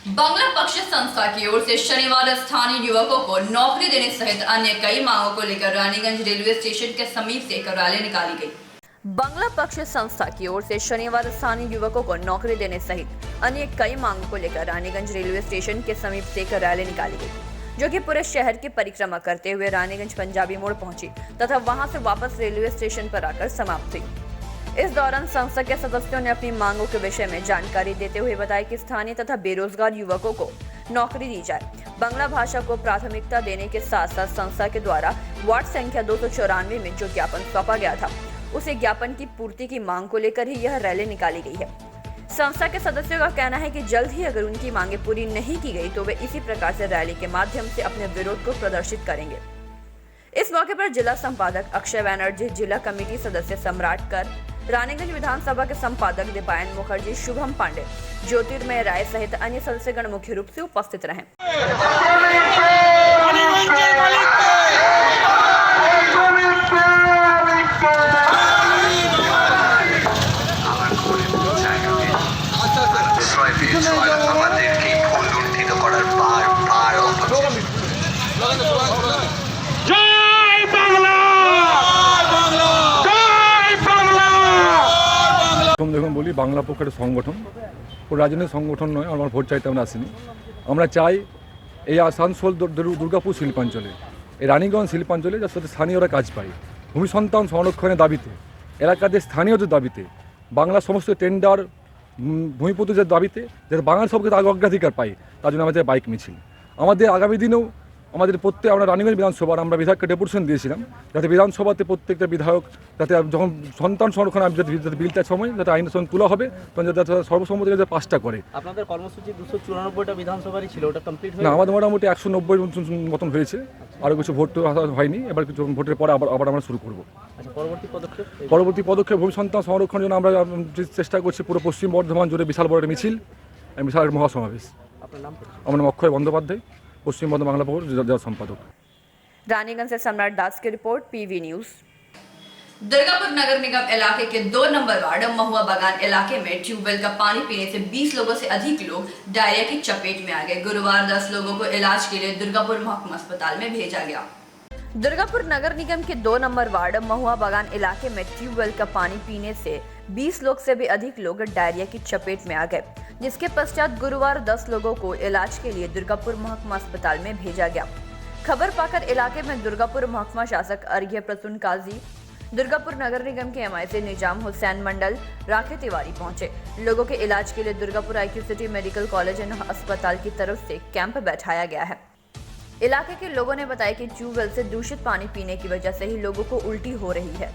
बांग्ला पक्ष संस्था की ओर से शनिवार स्थानीय युवकों को नौकरी देने सहित अन्य कई मांगों को लेकर रानीगंज रेलवे स्टेशन के समीप से एक रैली निकाली गई। बांग्ला पक्ष संस्था की ओर से शनिवार स्थानीय युवकों को नौकरी देने सहित अन्य कई मांगों को लेकर रानीगंज रेलवे स्टेशन के समीप से एक रैली निकाली गई, जो कि पूरे शहर की परिक्रमा करते हुए रानीगंज पंजाबी मोड़ पहुंची तथा वहां से वापस रेलवे स्टेशन पर आकर समाप्त हुई। इस दौरान संस्था के सदस्यों ने अपनी मांगों के विषय में जानकारी देते हुए बताया कि स्थानीय तथा बेरोजगार युवकों को नौकरी दी जाए, बांग्ला भाषा को प्राथमिकता देने के साथ साथ संस्था के द्वारा वार्ड संख्या 294 में जो ज्ञापन सौंपा गया था, उसे ज्ञापन की पूर्ति की मांग को लेकर ही यह रैली निकाली गई है। संस्था के सदस्यों का कहना है कि जल्द ही अगर उनकी मांगे पूरी नहीं की गई तो वे इसी प्रकार से रैली के माध्यम से अपने विरोध को प्रदर्शित करेंगे। इस मौके पर जिला संपादक अक्षय बैनर्जी, जिला कमेटी सदस्य सम्राट कर, रानीगंज विधानसभा के संपादक दीपायन मुखर्जी, शुभम पांडे, ज्योतिर्मय राय सहित अन्य सदस्यगण मुख्य रूप से उपस्थित रहे। দেখুন বলি, বাংলা পক্ষের সংগঠন ও রাজনৈতিক সংগঠন নয়। আমার ভোট চাইতে আমরা আসিনি। আমরা চাই এই আসানসোল দুর্গাপুর শিল্পাঞ্চলে, এই রানীগঞ্জ শিল্পাঞ্চলে যার সাথে স্থানীয়রা কাজ পায়, ভূমি সন্তান সংরক্ষণের দাবিতে, এলাকাদের স্থানীয়দের দাবিতে, বাংলা সমস্ত টেন্ডার ভূমিপুত্রদের দাবিতে যাতে বাংলা সবকে অগ্রাধিকার পাই, তার জন্য আমাদের বাইক মিছিল। আমাদের আগামী দিনেও আমাদের আমরা রানীগঞ্জ বিধানসভার আমরা বিধায়ককে ডেপুটেশন দিয়েছিলাম যাতে বিধানসভাতে প্রত্যেকটা বিধায়ক যাতে যখন সন্তান সংরক্ষণ যাতে বিলটার সময় যাতে আইনের সঙ্গে তোলা হবে তখন যাতে সর্বসম্মতি যাতে পাসটা করে। আপনাদের কর্মসূচি 294টা বিধানসভারই ছিল, ওটা কমপ্লিট হয়েছে? না, আমাদের মোটামুটি 190 মতন হয়েছে, আরও কিছু ভোট হয়নি। এবার কিছু ভোটের পরে আবার আমরা শুরু করব। আচ্ছা, পরবর্তী পদক্ষেপ ভূমি সন্তান সংরক্ষণের জন্য আমরা চেষ্টা করছি পুরো পশ্চিম বর্ধমান জুড়ে বিশাল বড় মিছিল, বিশাল মহাসমাবেশ। আপনার নাম? আমার নাম অক্ষয় বন্দ্যোপাধ্যায়, पश्चिम बर्धमान बांग्ला पक्ष जिला संपादक। रानीगंज से सम्राट दास की रिपोर्ट, पीवी न्यूज। दुर्गापुर नगर निगम इलाके के 2 नंबर वार्ड महुआ बागान इलाके में ट्यूबवेल का पानी पीने से 20 लोगों से अधिक लोग डायरिया की चपेट में आ गए। गुरुवार 10 लोगों को इलाज के लिए दुर्गापुर महकुमा अस्पताल में भेजा गया। दुर्गापुर नगर निगम के 2 नंबर वार्ड महुआ बागान इलाके में ट्यूबवेल का पानी पीने से 20 लोग से भी अधिक लोग डायरिया की चपेट में आ गए, जिसके पश्चात गुरुवार 10 लोगों को इलाज के लिए दुर्गापुर महकुमा अस्पताल में भेजा गया। खबर पाकर इलाके में दुर्गापुर महकुमा शासक अर्घ्य प्रसून काजी, दुर्गापुर नगर निगम के एमआईसी निजाम हुसैन मंडल, राखी तिवारी पहुंचे। लोगों के इलाज के लिए Durgapur IQ city medical college and अस्पताल की तरफ से कैंप बैठाया गया है। इलाके के लोगों ने बताया कि ट्यूबवेल से दूषित पानी पीने की वजह से ही लोगों को उल्टी हो रही है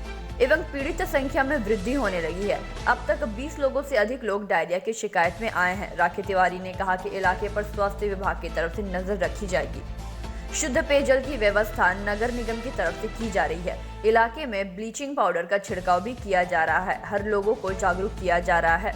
एवं पीड़ित संख्या में वृद्धि होने लगी है। अब तक 20 लोगों से अधिक लोग डायरिया की शिकायत में आए हैं। राखी तिवारी ने कहा कि इलाके पर स्वास्थ्य विभाग की तरफ से नजर रखी जाएगी। शुद्ध पेयजल की व्यवस्था नगर निगम की तरफ से की जा रही है। इलाके में ब्लीचिंग पाउडर का छिड़काव भी किया जा रहा है। हर लोगों को जागरूक किया जा रहा है।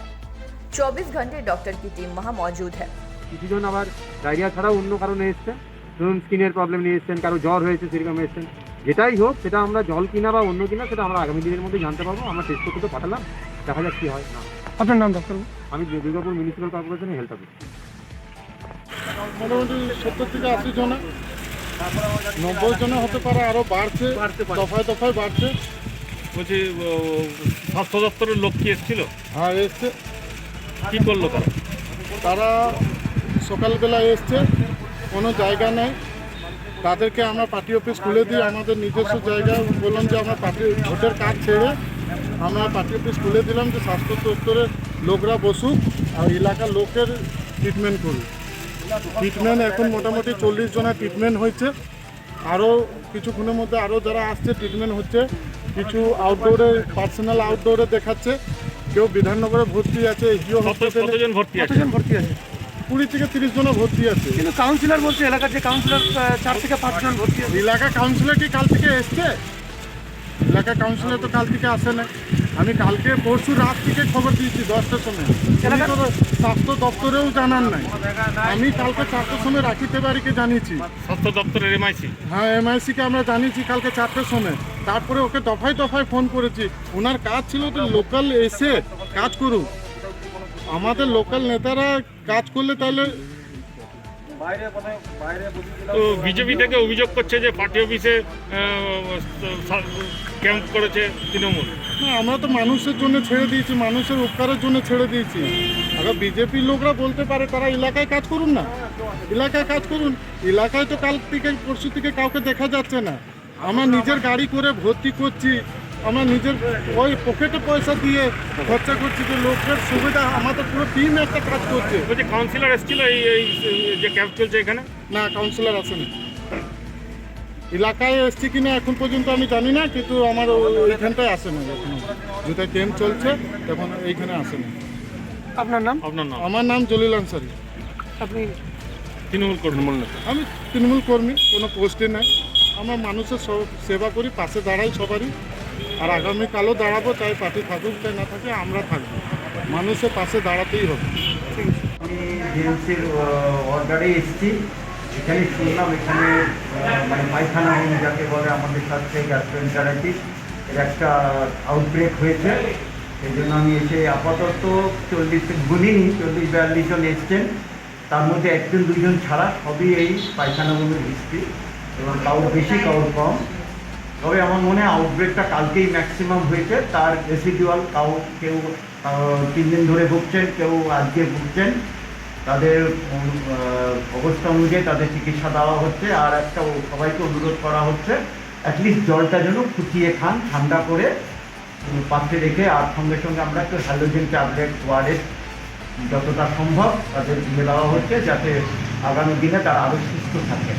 24 घंटे डॉक्टर की टीम वहाँ मौजूद है। কিছুজন আবার ডায়রিয়া ছাড়াও অন্য কারণে এসছে, ধরুন স্কিনের প্রবলেম নিয়ে এসছেন, কারো জ্বর হয়েছে সেরকম এসছেন। যেটাই হোক, সেটা আমরা জল কিনা বা অন্য কিনা সেটা আমরা আগামী দিনের মধ্যে জানতে পারবো। আমরা টেস্ট করতে তো পাঠালাম, দেখা যাক কি হয় না। আপনার নাম ডক্টর? আমি দুর্গাপুর মিউনিসিপ্যাল কর্পোরেশনের হেলথ অফিসার। মোটামুটি 70 থেকে 80 জন, 90 জন হতে পারে, আরও বাড়ছে, দফায় দফায় বাড়ছে। বলছি স্বাস্থ্য দপ্তরের লোক কি এসেছিল? হ্যাঁ, এসছে। কী করলো তারা? তারা সকালবেলা এসছে, কোনো জায়গা নেই, তাদেরকে আমরা পার্টি অফিস খুলে দিয়ে আমাদের নিজস্ব জায়গায় বললাম যে আমরা ভোটের কাজ ছেড়ে আমরা পার্টি অফিস খুলে দিলাম যে স্বাস্থ্য দপ্তরের লোকরা বসুক আর এলাকার লোকের ট্রিটমেন্ট করুক। ট্রিটমেন্ট এখন মোটামুটি 40 জনের ট্রিটমেন্ট হয়েছে, আরও কিছুক্ষণের মধ্যে আরও যারা আসছে ট্রিটমেন্ট হচ্ছে। কিছু আউটডোরে, পার্সোনাল আউটডোরে দেখাচ্ছে, কেউ বিধাননগরে ভর্তি আছে, জিও হসপিটালে। কতজন ভর্তি আছে? 20 থেকে 30 জন ভর্তি আছে। কিন্তু কাউন্সিলর বলছে এলাকার যে কাউন্সিলর 4 থেকে 5 জন ভর্তি আছে। এলাকা কাউন্সিলর কি কাল থেকে এসছে? এলাকা কাউন্সিলর তো কাল থেকে আসে না। আমি কালকে পরশু রাত থেকে খবর দিয়েছি 10টার সময়, স্বাস্থ্য দপ্তরেও জানান নাই। আমি কালকে 4টার সময় রাখি তিওয়ারিকে জানিয়েছি। স্বাস্থ্য দপ্তরের এমআইসি? হ্যাঁ, এমআইসিকে আমরা জানিয়েছি কালকে 4টার সময়। তারপরে ওকে দফায় দফায় ফোন করেছি। ওনার কাজ ছিল তো লোকাল এসে কাজ করুক। আমাদের লোকাল নেতারা কাজ করলে তাহলে তো বিজেপি থেকে অভিযোগ করছে যে পার্টি অফিসে ক্যাম্প করেছে তৃণমূল। না, আমরা তো মানুষের জন্য ছেড়ে দিয়েছি, মানুষের উপকারের জন্য ছেড়ে দিয়েছি। আগে বিজেপির লোকরা বলতে পারে তারা এলাকায় কাজ করুন না, এলাকায় কাজ করুন। এলাকায় তো কাল থেকে পরশু থেকে কাউকে দেখা যাচ্ছে না। আমরা নিজের গাড়ি করে ভর্তি করছি, আমরা নিজের ওই পকেটে পয়সা দিয়ে খরচা করছি, যে লোকের সুবিধা। আমাদের পুরো টিম একটা কাজ করছে। বলছে কাউন্সিলর এসেছিল এই যে ক্যাম্প চলছে এখানে। না, কাউন্সিলর আসেনি। এলাকায় এসছে কিনা এখন পর্যন্ত আমি জানি না, কিন্তু আমার ওইখানটায় আসে না। এখন যেটা গেম চলছে তখন এইখানে আসে না। আপনার নাম? আপনার নাম? আমার নাম জলিল আনসারি। আপনি তৃণমূল কর্মী। আমি তৃণমূল কর্মী, কোনো পোস্টে নাই। আমরা মানুষের সেবা করি, পাশে দাঁড়াই সবারই। আর আগামীকালও দাঁড়াবো, চাই পার্টি থাকুক চাই না থাকে, আমরা থাকবো। মানুষের পাশে দাঁড়াতেই হবে। আমি ডিএমসির অর্ডারে এসেছি। এখানে শুনলাম এখানে মানে পায়খানা হোম যাকে বলে আমাদের সাথে গ্যাস্ট্রোএন্টারাইটিস এর একটা আউটব্রেক হয়েছে। সেই জন্য আমি এসে আপাতত 40-42 জন এসছেন। তার মধ্যে 1-2 জন ছাড়া সবই এই পায়খানা হোমের হিস্ট্রি, এবং কাউর বেশি কাউর কম। তবে আমার মনে হয় আউটব্রেকটা কালকেই ম্যাক্সিমাম হয়েছে। তার রেসিডুয়াল কেউ 3 দিন ধরে ভুগছেন, কেউ আজকে ভুগছেন। তাদের অবস্থা অনুযায়ী তাদের চিকিৎসা দেওয়া হচ্ছে। আর একটা সবাইকে অনুরোধ করা হচ্ছে অ্যাটলিস্ট জলটা যেন ফুটিয়ে খান, ঠান্ডা করে পাত্রে রেখে। আর সঙ্গে সঙ্গে আমরা একটু হ্যালোজেন ট্যাবলেট, ওআরএস যতটা সম্ভব তাদের দিয়ে দেওয়া হচ্ছে, যাতে আগামী দিনে তারা আরও সুস্থ থাকে।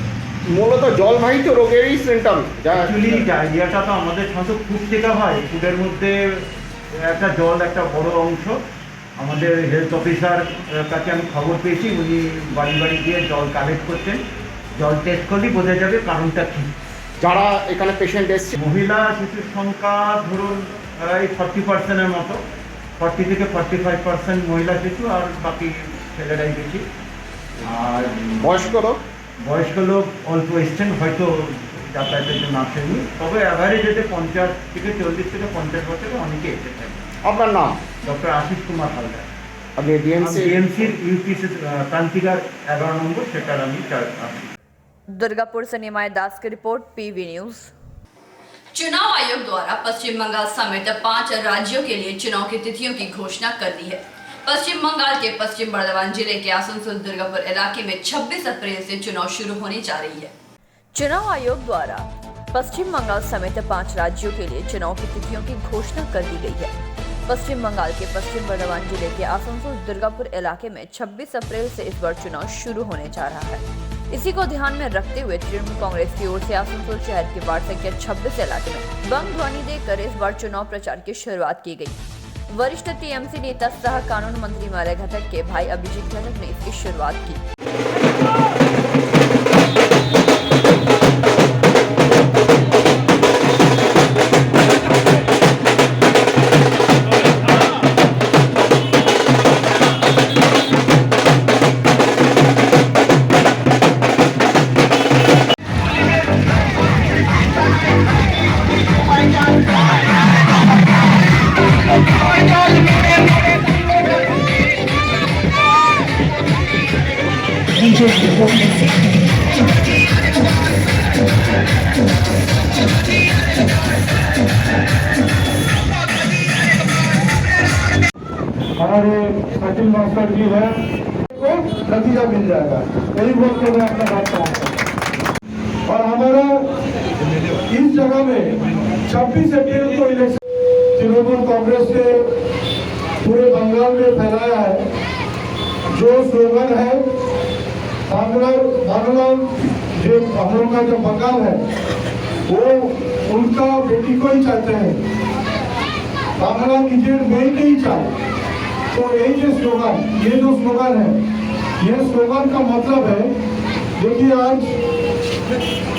মূলত জলবাহিত রোগেরই সিমটম। অ্যাকচুয়ালি ডায়রিয়াটা তো আমাদের সাধারণত ফুড থেকে হয়। ফুডের মধ্যে একটা জল একটা বড় অংশ। আমাদের হেলথ অফিসার কাছে আমি খবর পেয়েছি, উনি বাড়ি বাড়ি গিয়ে জল কালেক্ট করছেন। জল টেস্ট করলেই বোঝা যাবে কারণটা কী। যারা এখানে পেশেন্ট এসছে, মহিলা শিশুর সংখ্যা ধরুন এই 40%-এর মতো। 40 থেকে 45% মহিলা শিশু, আর বাকি ছেলেরাই বেশি। আর বয়স্ক লোক অল্প এসছেন, হয়তো যাতায়াতের জন্য আসেনি। তবে অ্যাভারেজ এতে 40 থেকে 40 থেকে 50 বছরে অনেকে এসেছেন। আপনার নাম? ডক্টর আশিস কুমার হালদার। আপনি ডিএমসির ইউপিসি क्रांतिकार 11 নম্বর, সেটার আমি আছি। दुर्गापुर से निमाय दास की रिपोर्ट, पीवी न्यूज। चुनाव आयोग द्वारा पश्चिम बंगाल समेत 5 राज्यों के लिए चुनाव की तिथियों की घोषणा कर दी है। पश्चिम बंगाल के पश्चिम बर्धमान जिले के आसनसोल दुर्गापुर इलाके में 26 अप्रैल से चुनाव शुरू होने जा रही है। चुनाव आयोग द्वारा पश्चिम बंगाल समेत 5 राज्यों के लिए चुनाव की तिथियों की घोषणा कर दी गई है। पश्चिम बंगाल के पश्चिम बर्धमान जिले के आसनसोल दुर्गापुर इलाके में 26 अप्रैल से इस बार चुनाव शुरू होने जा रहा है। इसी को ध्यान में रखते हुए तृणमूल कांग्रेस की ओर से आसनसोल शहर के वार्ड संख्या 26 इलाके में बम ध्वनि देकर इस बार चुनाव प्रचार की शुरुआत की गई। वरिष्ठ टीएमसी नेता सह कानून मंत्री माल्या घटक के भाई अभिजीत घटक ने इसकी शुरुआत की। हमारे सचिन मास्टर जी है, को नतीजा मिल जाएगा। वही बोल के मैं अपना बात कहूँगा। और हमारा इस जगह में 26 अप्रैल को इलेक्शन तृणमूल कांग्रेस ने पूरे बंगाल में फैलाया है। जो स्लोगन है बांग्ला जो हम लोग का जो बंगाल है वो उनका बेटी को ही चाहते हैं, बांग्ला निजेर मेन नहीं चाहे। तो यही जो स्लोगन है, ये स्लोगन का मतलब है, देखिए आज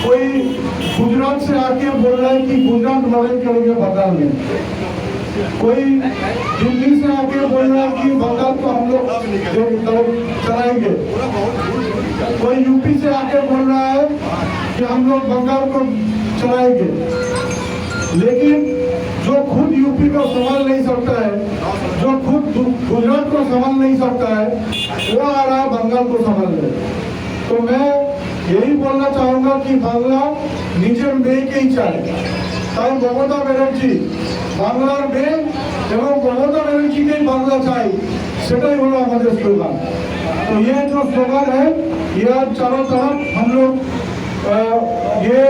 कोई गुजरात से आके बोल रहा है कि गुजरात मॉडल करेंगे बंगाल में, कोई दिल्ली से आके बोल रहा है कि बंगाल को हम लोग चलाएंगे, कोई यूपी से आके बोल रहा है कि हम लोग बंगाल को चलाएंगे। लेकिन जो खुद यूपी को संभाल नहीं सकता है, जो खुद गुजरात को संभाल नहीं सकता है, वो आ रहा है बंगाल को संभाल ले। तो मैं यही बोलना चाहूँगा कि बांग्ला নিজের মেয়েকেই চায়, তাই মমতা ব্যানার্জি বাংলার মেয়ে এবং মমতা ব্যানার্জিকেই বাংলা চাই, সেটাই হলো আমাদের স্লোগাन। तो ये जो स्लोगन है ये आज चारों तरफ हम लोग ये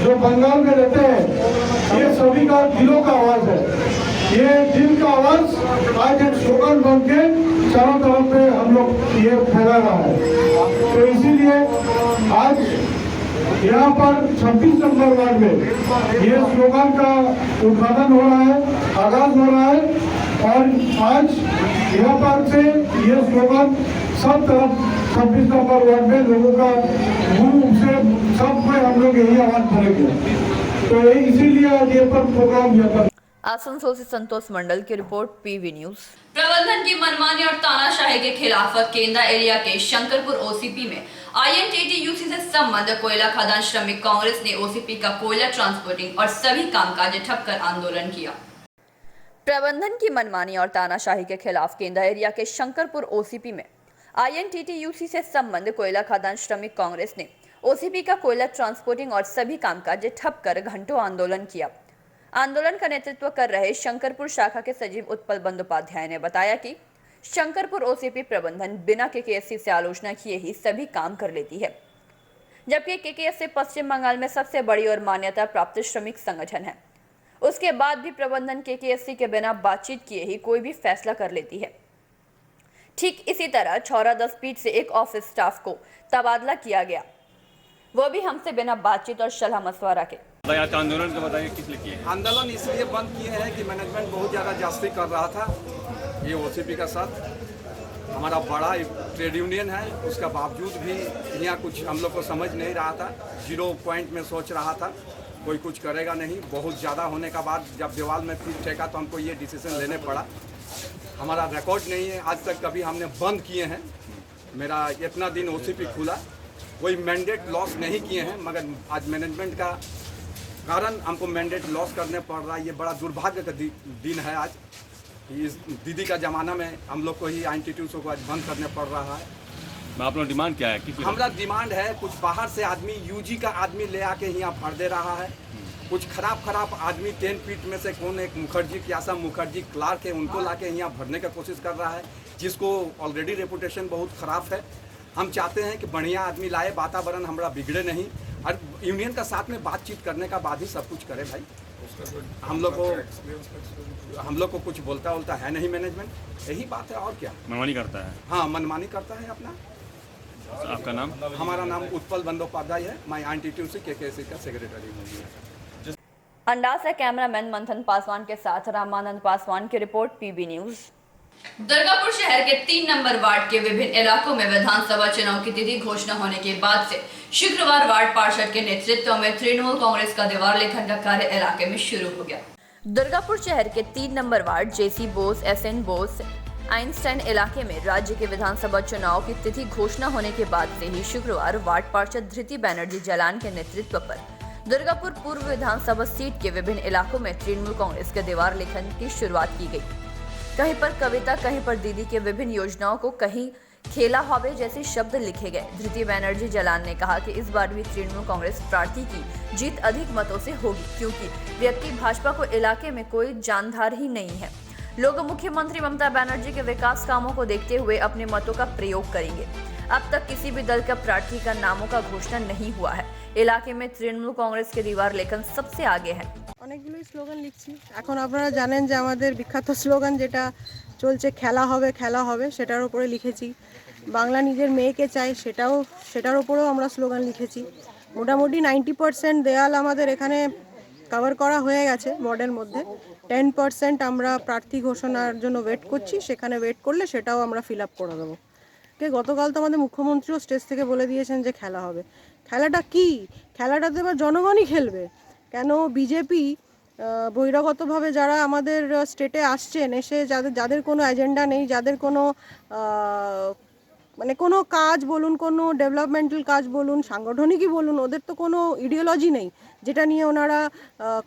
जो बंगाल में रहते हैं ये सभी का दिलों का आवाज है, ये दिल का आवाज आज एक स्लोगन बन के चारों तरफ पे हम लोग ये फैला रहा है। तो इसीलिए आज यहाँ पर 26 नंबर वार्ड में ये स्लोगन का उद्घाटन हो रहा है, आगाज हो रहा है और आज यहाँ पर से ये स्लोगन सब तरफ 26 नंबर वार्ड में लोगों का मुंह से सब में हम लोग यही आवाज भरेंगे। तो इसीलिए आज ये पर प्रोग्राम यहाँ पर। आसनसोल से संतोष मंडल की रिपोर्ट, पीवी न्यूज। प्रबंधन की मनमानी और तानाशाही के खिलाफ केंद्रा एरिया के शंकरपुर ओसीपी में INTTUC से संबंध कोयला खदान श्रमिक कांग्रेस ने ओसीपी का कोयला ट्रांसपोर्टिंग और सभी कामकाज ठप कर आंदोलन किया। प्रबंधन की मनमानी और तानाशाही के खिलाफ केंद्रा एरिया के शंकरपुर ओसीपी में INTTUC से संबंध कोयला खदान श्रमिक कांग्रेस ने ओसीपी का कोयला ट्रांसपोर्टिंग और सभी कामकाज ठप कर घंटों आंदोलन किया। आंदोलन का नेतृत्व कर रहे शंकरपुर शाखा के सचिव उत्पल बंदोपाध्याय ने बताया कि शंकरपुर ओसीपी प्रबंधन बिना KKSC से आलोचना किए ही सभी काम कर लेती है, जबकि KKSC पश्चिम बंगाल में सबसे बड़ी और मान्यता प्राप्त श्रमिक संगठन है। उसके बाद भी प्रबंधन KKSC के बिना बातचीत किए ही कोई भी फैसला कर लेती है। ठीक इसी तरह छौरा 10 फीट से एक ऑफिस स्टाफ को तबादला किया गया, वो भी हमसे बिना बातचीत और सलाह मशवरा के। आंदोलन का बताइए, किस लिए किए? आंदोलन इसलिए बंद किए हैं कि मैनेजमेंट बहुत ज़्यादा जास्ती कर रहा था ये ओसीपी का साथ। हमारा बड़ा ट्रेड यूनियन है, उसका बावजूद भी यहाँ कुछ हम लोग को समझ नहीं रहा था, 0 पॉइंट में सोच रहा था कोई कुछ करेगा नहीं। बहुत ज़्यादा होने का बाद जब दीवार में फिर फेंका तो हमको ये डिसीजन लेने पड़ा। हमारा रिकॉर्ड नहीं है आज तक कभी हमने बंद किए हैं। मेरा इतना दिन ओसीपी खुला, कोई मैंडेट लॉस नहीं किए हैं, मगर आज मैनेजमेंट का कारण हमको मैंडेट लॉस करने पड़ रहा है। ये बड़ा दुर्भाग्य का दिन है आज। इस दीदी का ज़माना में हम लोग को ही INTTUC को आज बंद करने पड़ रहा है। आप लोग डिमांड क्या है? हमारा डिमांड है कुछ बाहर से आदमी UG का आदमी ले आके यहाँ भर दे रहा है। कुछ खराब आदमी 10 फीट में से कौन एक मुखर्जी क्यासा मुखर्जी क्लार्क है, उनको लाके यहाँ भरने का कोशिश कर रहा है, जिसको ऑलरेडी रेपुटेशन बहुत ख़राब है। हम चाहते हैं कि बढ़िया आदमी लाए, वातावरण हमारा बिगड़े नहीं और यूनियन का साथ में बातचीत करने का बाद ही सब कुछ करे भाई। हम लोग को कुछ बोलता है नहीं मैनेजमेंट, यही बात है और क्या। मनमानी करता है? हाँ, मनमानी करता है अपना। आपका नाम? हमारा नाम उत्पल बंदोपाध्याय है, मैं INTTUC KKSC का सेक्रेटरी हूँ। अंदाज से कैमरामैन मंथन पासवान के साथ रामानंद पासवान की रिपोर्ट, पीबी न्यूज। दुर्गापुर शहर के 3 नंबर वार्ड के विभिन्न इलाकों में विधानसभा चुनाव की तिथि घोषणा होने के बाद से शुक्रवार वार्ड पार्षद के नेतृत्व में तृणमूल कांग्रेस का दीवार लेखन का कार्य इलाके में शुरू हो गया। दुर्गापुर शहर के 3 number ward JC Bose, SN Bose, Einstein इलाके में राज्य के विधानसभा चुनाव की तिथि घोषणा होने के बाद से ही शुक्रवार वार्ड पार्षद धृति बैनर्जी जलान के नेतृत्व पर दुर्गापुर पूर्व विधानसभा सीट के विभिन्न इलाकों में तृणमूल कांग्रेस के दीवार लेखन की शुरुआत की गई। कहीं पर कविता, कहीं पर दीदी के विभिन्न योजनाओं को, कहीं खेला हवे जैसे शब्द लिखे गए। धृति बैनर्जी जलान ने कहा कि इस बार भी तृणमूल कांग्रेस प्रार्थी की जीत अधिक मतों से होगी, क्योंकि व्यक्ति भाजपा को इलाके में कोई जानदार ही नहीं है। लोग मुख्यमंत्री ममता बनर्जी के विकास कामों को देखते हुए अपने मतों का प्रयोग करेंगे। अब तक किसी भी दल का प्रार्थी का नामों का घोषणा नहीं हुआ है। इलाके में तृणमूल कांग्रेस के दीवार लेखन सबसे आगे है। অনেকগুলোই স্লোগান লিখছি। এখন আপনারা জানেন যে আমাদের বিখ্যাত স্লোগান যেটা চলছে খেলা হবে সেটার উপরে লিখেছি। বাংলা নিজের মেয়েকে চাই সেটার উপরেও আমরা স্লোগান লিখেছি। মোটামুটি 90% দেয়াল আমাদের এখানে কভার করা হয়ে গেছে বোর্ডের মধ্যে। 10% আমরা প্রার্থী ঘোষণার জন্য ওয়েট করছি, সেখানে ওয়েট করলে সেটাও আমরা ফিল আপ করে দেবো। গতকাল তো আমাদের মুখ্যমন্ত্রীও স্টেজ থেকে বলে দিয়েছেন যে খেলা হবে। খেলাটা কি? খেলাটা তো এবার জনগণই খেলবে। কেন বিজেপি বহিরাগতভাবে যারা আমাদের স্টেটে আসছেন, এসে যাদের কোনো এজেন্ডা নেই, যাদের কোনো মানে কোনো কাজ বলুন, কোনো ডেভেলপমেন্টাল কাজ বলুন, সাংগঠনিকই বলুন, ওদের তো কোনো ইডিওলজি নেই যেটা নিয়ে ওনারা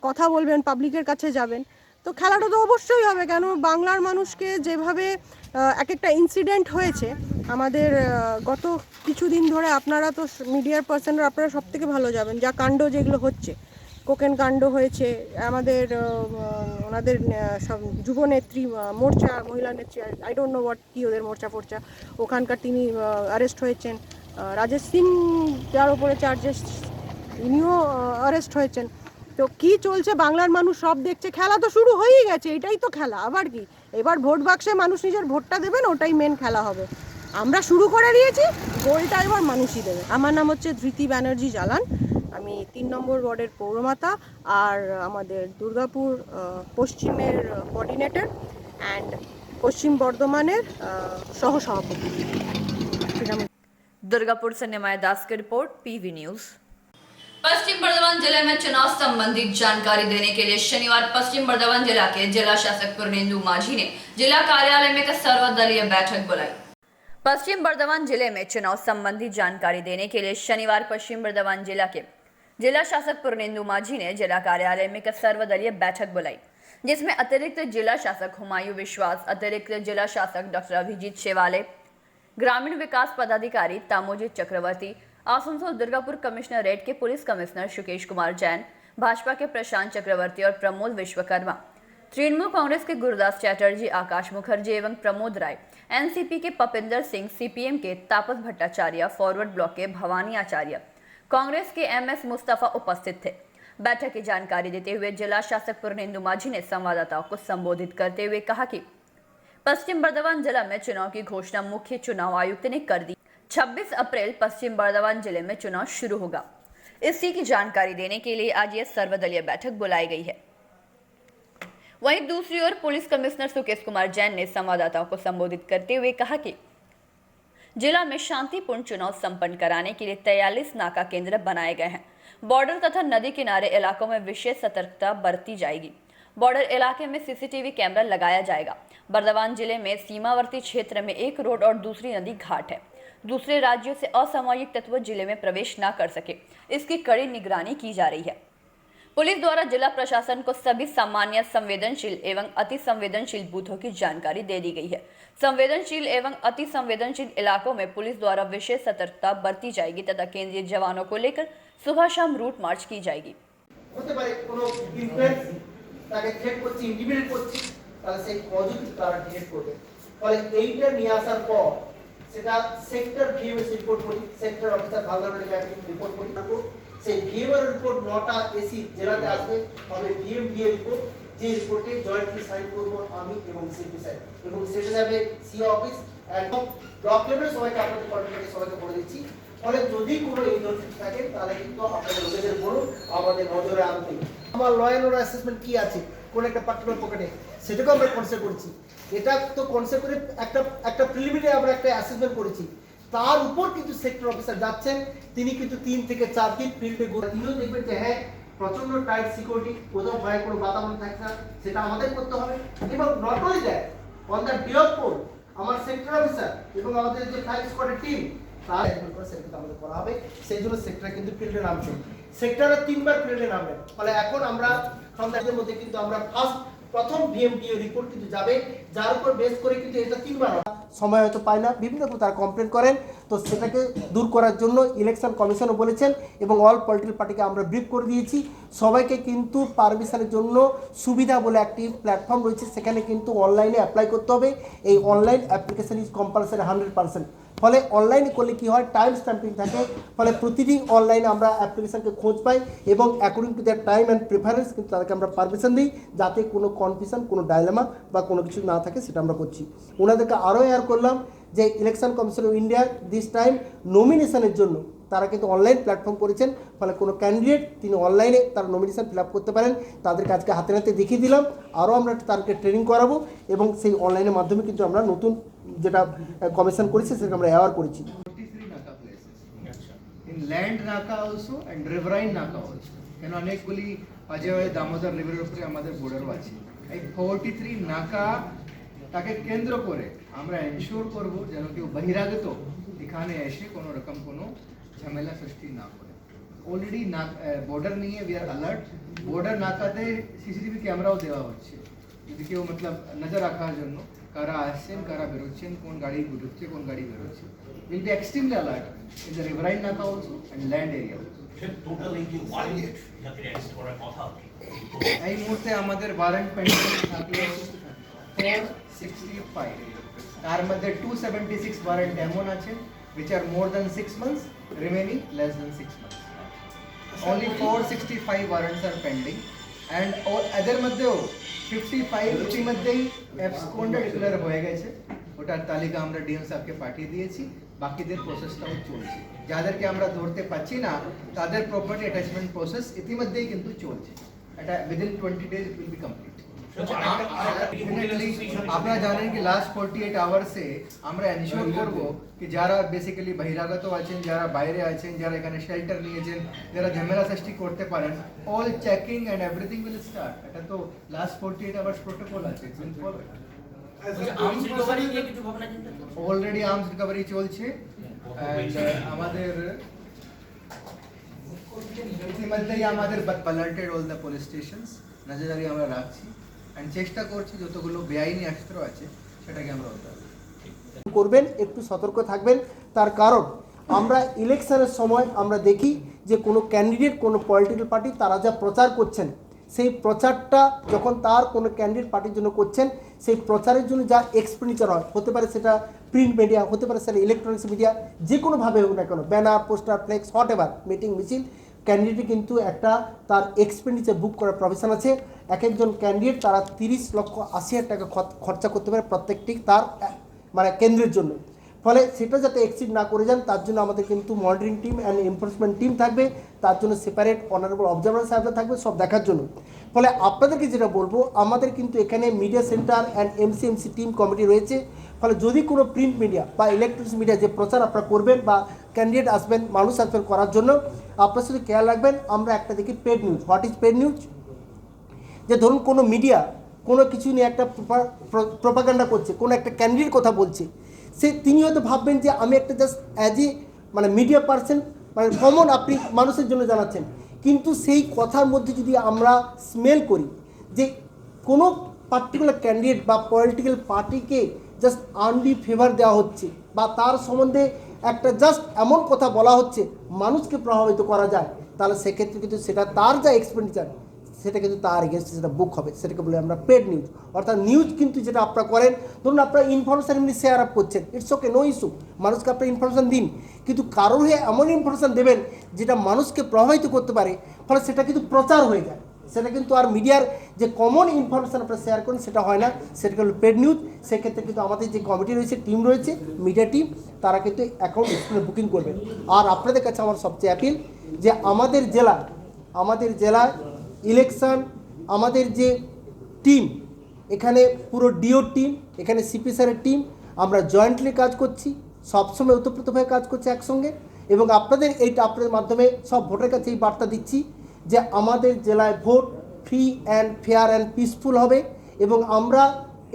কথা বলবেন, পাবলিকের কাছে যাবেন। তো খেলাটা তো অবশ্যই হবে, কেন বাংলার মানুষকে যেভাবে এক একটা ইনসিডেন্ট হয়েছে আমাদের গত কিছুদিন ধরে, আপনারা তো মিডিয়ার পার্সনরা আপনারা সব থেকে ভালো যাবেন, যা কাণ্ড যেগুলো হচ্ছে, কোকেন কাণ্ড হয়েছে, আমাদের ওনাদের সব যুবনেত্রী মোর্চা, মহিলা নেত্রী, আই ডোন্ট নো হোয়াট কি ওদের মোর্চা ফোর্চা, ওখানকার তিনি অ্যারেস্ট হয়েছেন, রাজেশ সিং যার ওপরে চার্জেস, ইনিও অ্যারেস্ট হয়েছেন। তো কি চলছে বাংলার মানুষ সব দেখছে, খেলা তো শুরু হয়েই গেছে, এটাই তো খেলা, আবার কি, এবার ভোট বাক্সে মানুষ নিজের ভোটটা দেবেন, ওটাই মেন খেলা হবে। আমরা শুরু করে দিয়েছি, গোলটা এবার মানুষই দেবে। আমার নাম হচ্ছে ধৃতি ব্যানার্জি জালান, আমি 3 নম্বর ওয়ার্ডের পৌরমাতা আর আমাদের দুর্গাপুর পশ্চিমের কোঅর্ডিনেটর অ্যান্ড পশ্চিম বর্ধমানের সহসভাপতি। दुर्गापुर से निमाय दास की रिपोर्ट, पीवी न्यूज। पश्चिम बर्धमान जिले में चुनाव संबंधी जानकारी देने के लिए शनिवार पश्चिम बर्धमान जिला के जिला शासक पूर्णेंदु माझी ने जिला कार्यालय में एक सर्वदलीय बैठक बुलाई। पश्चिम बर्धमान जिले में चुनाव संबंधी जानकारी देने के लिए शनिवार पश्चिम बर्धमान जिला के जिला शासक पूर्णेंदु माझी ने जिला कार्यालय में एक सर्वदलीय बैठक बुलाई, जिसमें अतिरिक्त जिला शासक हुमायूं विश्वास, अतिरिक्त जिला शासक डॉक्टर अभिजीत शेवाले, ग्रामीण विकास पदाधिकारी तामोजी चक्रवर्ती, आसनसोल दुर्गापुर कमिश्नरेट के पुलिस कमिश्नर सुकेश कुमार जैन, भाजपा के प्रशांत चक्रवर्ती और प्रमोद विश्वकर्मा, तृणमूल कांग्रेस के गुरुदास चैटर्जी, आकाश मुखर्जी एवं प्रमोद राय, एनसीपी के पपिंदर सिंह, सीपीएम के तापस भट्टाचार्य, फॉरवर्ड ब्लॉक के भवानी आचार्य, कांग्रेस के एमएस मुस्तफा उपस्थित थे। बैठक की जानकारी देते हुए जिला शासक पूर्णेंदु माझी ने संवाददाताओं को संबोधित करते हुए कहा कि पश्चिम बर्धमान जिला में चुनाव की घोषणा मुख्य चुनाव आयुक्त ने कर दी। 26 अप्रैल पश्चिम बर्धमान जिले में चुनाव शुरू होगा। इसी की जानकारी देने के लिए आज यह सर्वदलीय बैठक बुलाई गई है। वहीं दूसरी ओर पुलिस कमिश्नर सुकेश कुमार जैन ने संवाददाताओं को संबोधित करते हुए कहा कि जिला में शांतिपूर्ण चुनाव संपन्न कराने के लिए 43 नाका केंद्र बनाए गए हैं। बॉर्डर तथा नदी किनारे इलाकों में विशेष सतर्कता बरती जाएगी। बॉर्डर इलाके में सीसीटीवी कैमरा लगाया जाएगा। बर्धमान जिले में सीमावर्ती क्षेत्र में एक रोड और दूसरी नदी घाट है। दूसरे राज्यों से असामाजिक तत्व जिले में प्रवेश न कर सके, इसकी कड़ी निगरानी की जा रही है। पुलिस द्वारा जिला प्रशासन को सभी सामान्य, संवेदनशील एवं अति संवेदनशील बूथों की जानकारी दे दी गई है। संवेदनशील एवं अति संवेदनशील इलाकों में पुलिस द्वारा विशेष सतर्कता बरती जाएगी तथा केंद्रीय जवानों को लेकर सुबह शाम रूट मार्च की जाएगी। হতে পারে কোনো ইনফ্লুয়েন্স তাকে থ্রেট করছে, ইন্টিমিডেট করছে, তাহলে সেই পজিটিভ তারা ডিটেক্ট করবে। ফলে এইটা নিয়ে আসার পর সেটা সেক্টর ভিএমএস রিপোর্ট করি, sector officer vulnerable mapping report করি। সেই ভিএমআর রিপোর্ট 9টা এসি জেলাতে আসবে, হবে ভিএমডিএ রিপোর্ট, যে রিপোর্টে জয়েন্টলি সাইন করব আমি এবং সিপি স্যার, এবং সেটা যাবে সি অফিস একদম ব্লক লেভেলে সবাইকে আপনাদের কন্ট্যাক্টে সবাইকে বলে দিচ্ছি। ফলে যদি কোনো এই নোটিশ থাকে তাহলে কিন্তু আপনাদের লোকেদের বলুন, আমাদের নজরে আনতে। আমার ল অ্যান্ড অর্ডার অ্যাসেসমেন্ট কি আছে কোন একটা পার্টিকুলার পকেটে, সেটাকে আমরা কনসিডার করছি। এটা তো কনসিডার করে একটা প্রিলিমিনারি আমরা একটা অ্যাসেসমেন্ট করেছি। তার উপর কিন্তু সেক্টর অফিসার যাচ্ছেন, তিনি কিন্তু 3 থেকে 4 দিন ফিল্ডে ঘুরে তিনিও দেখবেন যে হ্যাঁ প্রচন্ড টাইট সিকিউরিটি, কোথাও ভয় কোনো বাতাবরণ থাকছে না, সেটা আমাদের করতে হবে। এবং not only that, on the day of poll আমার সেক্টর অফিসার এবং আমাদের যে ফ্লাইং স্কোয়াডের টিম তার সেক্টর আমাদের করা হবে। সেই জন্য সেক্টর কিন্তু ফিল্ডে নামছে, সেক্টরে 3 বার ফিল্ডে নামবে। ফলে এখন আমরা সন্ধ্যার মধ্যে কিন্তু আমরা প্রথম ভিএমডিএ রিপোর্ট কিন্তু যাবে, যার উপর বেস করে কিন্তু এটা 3 বার সময় হয়তো পায় না, বিভিন্ন রকম তারা কমপ্লেন করেন। তো সেটাকে দূর করার জন্য ইলেকশন কমিশনও বলেছেন এবং অল পলিটিক্যাল পার্টিকে আমরা ব্রিফ করে দিয়েছি। সবাইকে কিন্তু পারমিশনের জন্য সুবিধা বলে একটি প্ল্যাটফর্ম রয়েছে, সেখানে কিন্তু অনলাইনে অ্যাপ্লাই করতে হবে। এই অনলাইন অ্যাপ্লিকেশন ইজ কম্পালসারি 100%। ফলে অনলাইনে করলে কি হয়, টাইম স্ট্যাম্পিং থাকে, ফলে প্রতিদিন অনলাইনে আমরা অ্যাপ্লিকেশনকে খোঁজ পাই এবং according to that time and preference কিন্তু তাদেরকে আমরা পারমিশন দিই, যাতে কোনো কনফিউশন, কোনো ডাইলেমা বা কোনো কিছু না থাকে, সেটা আমরা করছি। ওনাদেরকে আরও অ্যাওয়ার করলাম যে election commission of India this time নমিনেশনের জন্য তারা কিন্তু অনলাইন প্ল্যাটফর্ম করেছেন। ফলে কোনো ক্যান্ডিডেট তিনি অনলাইনে তার নমিনেশন ফিল আপ করতে পারেন। তাদেরকে আজকে হাতে নাতে দেখিয়ে দিলাম, আরও আমরা তাদেরকে ট্রেনিং করাবো এবং সেই অনলাইনের মাধ্যমে কিন্তু আমরা নতুন যেটা কমিশন করেছি সেটাকে আমরা অ্যাওয়ার করেছি। in land naka also and riverine naka also কেন অনেকগুলি অজয় দামোদর রিভারের উপরে আমাদের বর্ডার আছে। এই 43 নাকা তাকে কেন্দ্র করে আমরা এনশিওর করব যেন কেউ বহিরাগত এখানে এসে কোনো রকম কোনো ঝামেলা সৃষ্টি না করে। অলরেডি বর্ডার নিয়ে উই আর অ্যালার্ট, বর্ডার নাকাতে সিসিটিভি ক্যামেরাও দেওয়া হচ্ছে। যদি কেউ মতলব নজর রাখার জন্য কারা আসছেন কারা বেরোচ্ছেন কোন গাড়ি ঢুকছে কোন গাড়ি বেরোচ্ছে will be extremely alert in the riverine নাকা অলসো অ্যান্ড ল্যান্ড এরিয়া এই মুহূর্তে আমাদের ওয়ারেন্ট পেন্ডিং থাকলে 465 তার মধ্যে 276 ওয়ারেন্ট এমন আছে which are more than 6 months remaining less than 6 months only 465 warrants are pending and other মধ্যেও 55 ইতিমধ্যেই absconded ডিক্লেয়ার হয়ে গেছে ওটার তালিকা আমরা ডিএম সাহেবকে পাঠিয়ে দিয়েছি বাকিদের প্রসেসটাও চলছে যাদেরকে আমরা ধরতে পাচ্ছি না তাদের প্রপার্টি অ্যাটাচমেন্ট প্রসেস ইতিমধ্যেই কিন্তু চলছে এটা within 20 days it will be complete আপনারা জানেন কি লাস্ট 48 আওয়ার্সে আমরা এনশিওর করব কি যারা বেসিক্যালি বহিরাগত আছেন যারা বাইরে আছেন যারা এখানে শেল্টার নিয়েছেন যারা ঝামেলা সৃষ্টি করতে পারেন all checking and everything will start এটা তো লাস্ট 48 আওয়ার্স প্রোটোকল আছে অলরেডি আর্মস রিকভারি চলছে আমাদের ইতিমধ্যেই আমাদের পালাটেড অল দ্য পুলিশ স্টেশনস নজরদারি আমরা রাখছি এন্ড চেষ্টা করছি যতগুলো বেআইনি অস্ত্র আছে সেটাকে আমরা উদ্ধার করবেন একটু সতর্ক থাকবেন তার কারণ আমরা ইলেকশনের সময় আমরা দেখি যে কোনো ক্যান্ডিডেট কোনো পলিটিক্যাল পার্টি তারা যা প্রচার করছেন সেই প্রচারটা যখন তার কোনো ক্যান্ডিডেট পার্টির জন্য করছেন সেই প্রচারের জন্য যা এক্সপেন্ডিচার হয় হতে পারে সেটা প্রিন্ট মিডিয়া হতে পারে সেটা ইলেকট্রনিক্স মিডিয়া যে কোনোভাবে হোক না কেন banner poster flex whatever meeting মিছিল ক্যান্ডিডেট কিন্তু একটা তার এক্সপেন্ডিচার বুক করার প্রভিশন আছে এক একজন ক্যান্ডিডেট তারা 30,80,000 টাকা খরচা করতে পারে প্রত্যেকটি তার মানে কেন্দ্রের জন্য ফলে সেটা যাতে এক্সিড না করে যান তার জন্য আমাদের কিন্তু monitoring team and enforcement team থাকবে তার জন্য সেপারেট অনারেবল অবজারভার সাহেবরা থাকবে সব দেখার জন্য ফলে আপনাদেরকে যেটা বলবো আমাদের কিন্তু এখানে media centre and MCMC team committee রয়েছে ফলে যদি কোনো প্রিন্ট মিডিয়া বা ইলেকট্রনিক্স মিডিয়া যে প্রচার আপনারা করবেন বা ক্যান্ডিডেট আসবেন মানুষ আসবেন করার জন্য আপনারা শুধু খেয়াল রাখবেন আমরা একটা দেখি paid news what is paid news যে ধরুন কোনো মিডিয়া কোনো কিছু নিয়ে একটা প্রপাগান্ডা করছে কোনো একটা ক্যান্ডিডেট কথা বলছে সে তিনি হয়তো ভাববেন যে আমি একটা জাস্ট অ্যাজ এ মানে মিডিয়া পার্সন মানে কমন আপনি মানুষের জন্য জানাচ্ছেন কিন্তু সেই কথার মধ্যে যদি আমরা স্মেল করি যে কোনো পার্টিকুলার ক্যান্ডিডেট বা পলিটিক্যাল পার্টিকে জাস্ট আনডি ফেভার দেওয়া হচ্ছে বা তার সম্বন্ধে একটা জাস্ট এমন কথা বলা হচ্ছে মানুষকে প্রভাবিত করা যায় তাহলে সেক্ষেত্রে কিন্তু সেটা তার যা এক্সপেন্ডিচার সেটা কিন্তু তার এগেনস্টে সেটা বুক হবে সেটাকে বলে আমরা পেড নিউজ অর্থাৎ নিউজ কিন্তু যেটা আপনারা করেন ধরুন আপনারা ইনফরমেশান এমনি শেয়ার আপ করছেন ইটস ওকে নো ইস্যু মানুষকে আপনারা ইনফরমেশান দিন কিন্তু কারোর হয়ে এমন ইনফরমেশান দেবেন যেটা মানুষকে প্রভাবিত করতে পারে ফলে সেটা কিন্তু প্রচার হয়ে যায় সেটা কিন্তু আর মিডিয়ার যে কমন ইনফরমেশান আপনারা শেয়ার করেন সেটা হয় না সেটাকে হলো পেড নিউজ সেক্ষেত্রে কিন্তু আমাদের যে কমিটি রয়েছে টিম রয়েছে মিডিয়া টিম তারা কিন্তু অ্যাকাউন্ট স্ক্রিনে বুকিং করবেন আর আপনাদের কাছে আমার সবচেয়ে অ্যাপিল যে আমাদের জেলায় ইলেকশন আমাদের যে টিম এখানে পুরো ডিও টিম এখানে সিপি স্যারের টিম আমরা জয়েন্টলি কাজ করছি সবসময় ওতপ্রোতভাবে কাজ করছি একসঙ্গে এবং আপনাদের মাধ্যমে সব ভোটের কাছে এই বার্তা দিচ্ছি যে আমাদের জেলায় vote free and fair and peaceful হবে এবং আমরা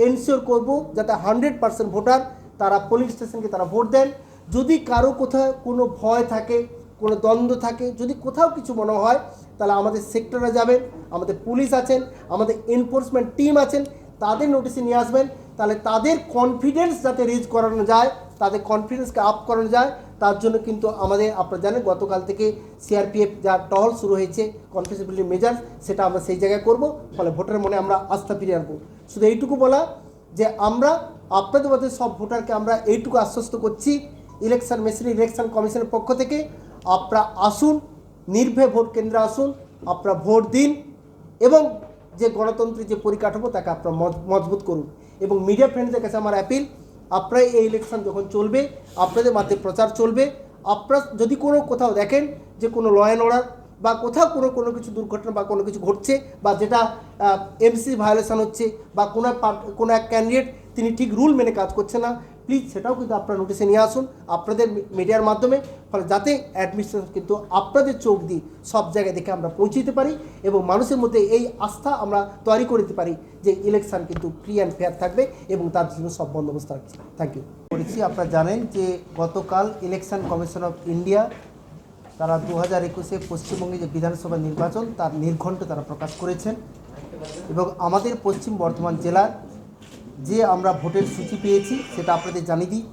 এনশিওর করব যাতে 100% ভোটার তারা পোলিং স্টেশনকে তারা ভোট দেন যদি কারো কোথাও কোনো ভয় থাকে কোনো দ্বন্দ্ব থাকে যদি কোথাও কিছু মনে হয় তাহলে আমাদের সেক্টরে যাবেন আমাদের পুলিশ আছেন আমাদের এনফোর্সমেন্ট টিম আছেন তাদের নোটিশে নিয়ে আসবেন তাহলে তাদের কনফিডেন্স যাতে রিচ করানো যায় তাদের কনফিডেন্সকে আপ করানো যায় তার জন্য কিন্তু আমাদের আপনারা জানেন গতকাল থেকে সিআরপিএফ যা টহল শুরু হয়েছে কনফিডেন্স বিল্ডিং মেজার সেটা আমরা সেই জায়গায় করব ফলে ভোটারের মনে আমরা আস্থা ফিরিয়ে আনবো শুধু এইটুকু বলা যে আমরা আপনাদের মধ্যে সব ভোটারকে আমরা এইটুকু আশ্বস্ত করছি ইলেকশন মেশিন ইলেকশন কমিশনের পক্ষ থেকে আপনারা আসুন নির্ভয়ে ভোট কেন্দ্রে আসুন আপনারা ভোট দিন এবং যে গণতন্ত্রের যে পরিকাঠামো তাকে আপনারা মজবুত করুন এবং মিডিয়া ফ্রেন্ডদের কাছে আমার অ্যাপিল আপনারা এই ইলেকশন যখন চলবে আপনাদের মাধ্যমে প্রচার চলবে আপনারা যদি কোথাও দেখেন যে কোনো ল অ্যান্ড অর্ডার বা কোথাও কোনো কিছু দুর্ঘটনা বা কোনো কিছু ঘটছে বা যেটা এমসি ভায়োলেশন হচ্ছে বা কোনো এক ক্যান্ডিডেট তিনি ঠিক রুল মেনে কাজ করছে না প্লিজ সেটাও কিন্তু আপনারা নোটিশে নিয়ে আসুন আপনাদের মিডিয়ার মাধ্যমে ফলে যাতে অ্যাডমিনিস্ট্রেশন কিন্তু আপনাদের চোখ দিয়ে সব জায়গায় দেখে আমরা পৌঁছে দিতে পারি এবং মানুষের মধ্যে এই আস্থা আমরা তৈরি করে দিতে পারি যে ইলেকশন কিন্তু ফ্রি অ্যান্ড ফেয়ার থাকবে এবং তার জন্য সব বন্দোবস্ত রাখছে থ্যাংক ইউ বলেছি আপনারা জানেন যে গতকাল ইলেকশন কমিশন অফ ইন্ডিয়া তারা 2021-এ পশ্চিমবঙ্গে যে বিধানসভা নির্বাচন তার নির্ঘণ্ট তারা প্রকাশ করেছেন এবং আমাদের পশ্চিম বর্ধমান জেলার যে আমরা ভোটের সূচি পেয়েছি সেটা আপনাদের জানিয়ে দিই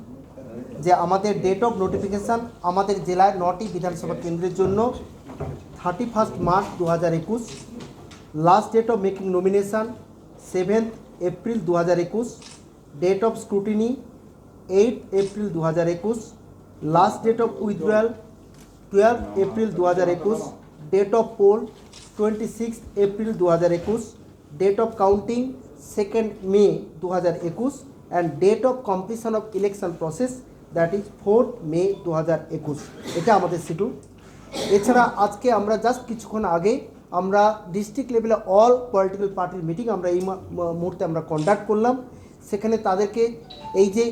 যে আমাদের ডেট অফ নোটিফিকেশান আমাদের জেলায় 9টি বিধানসভা কেন্দ্রের জন্য 31 March 2021, last date of making nomination 7 April 2021, date of scrutiny 8 April 2021, last date of withdrawal 12 April 2021, date of poll 26 April 2021, date of counting 2 May 2021 and date of completion of election process that is 4 May 2021। এটা আমাদের schedule. এছাড়া আজকে আমরা just কিছুক্ষণ আগে আমরা district লেভেলে all political পার্টির মিটিং আমরা এই মুহূর্তে আমরা কন্ডাক্ট করলাম। সেখানে তাদেরকে এই যে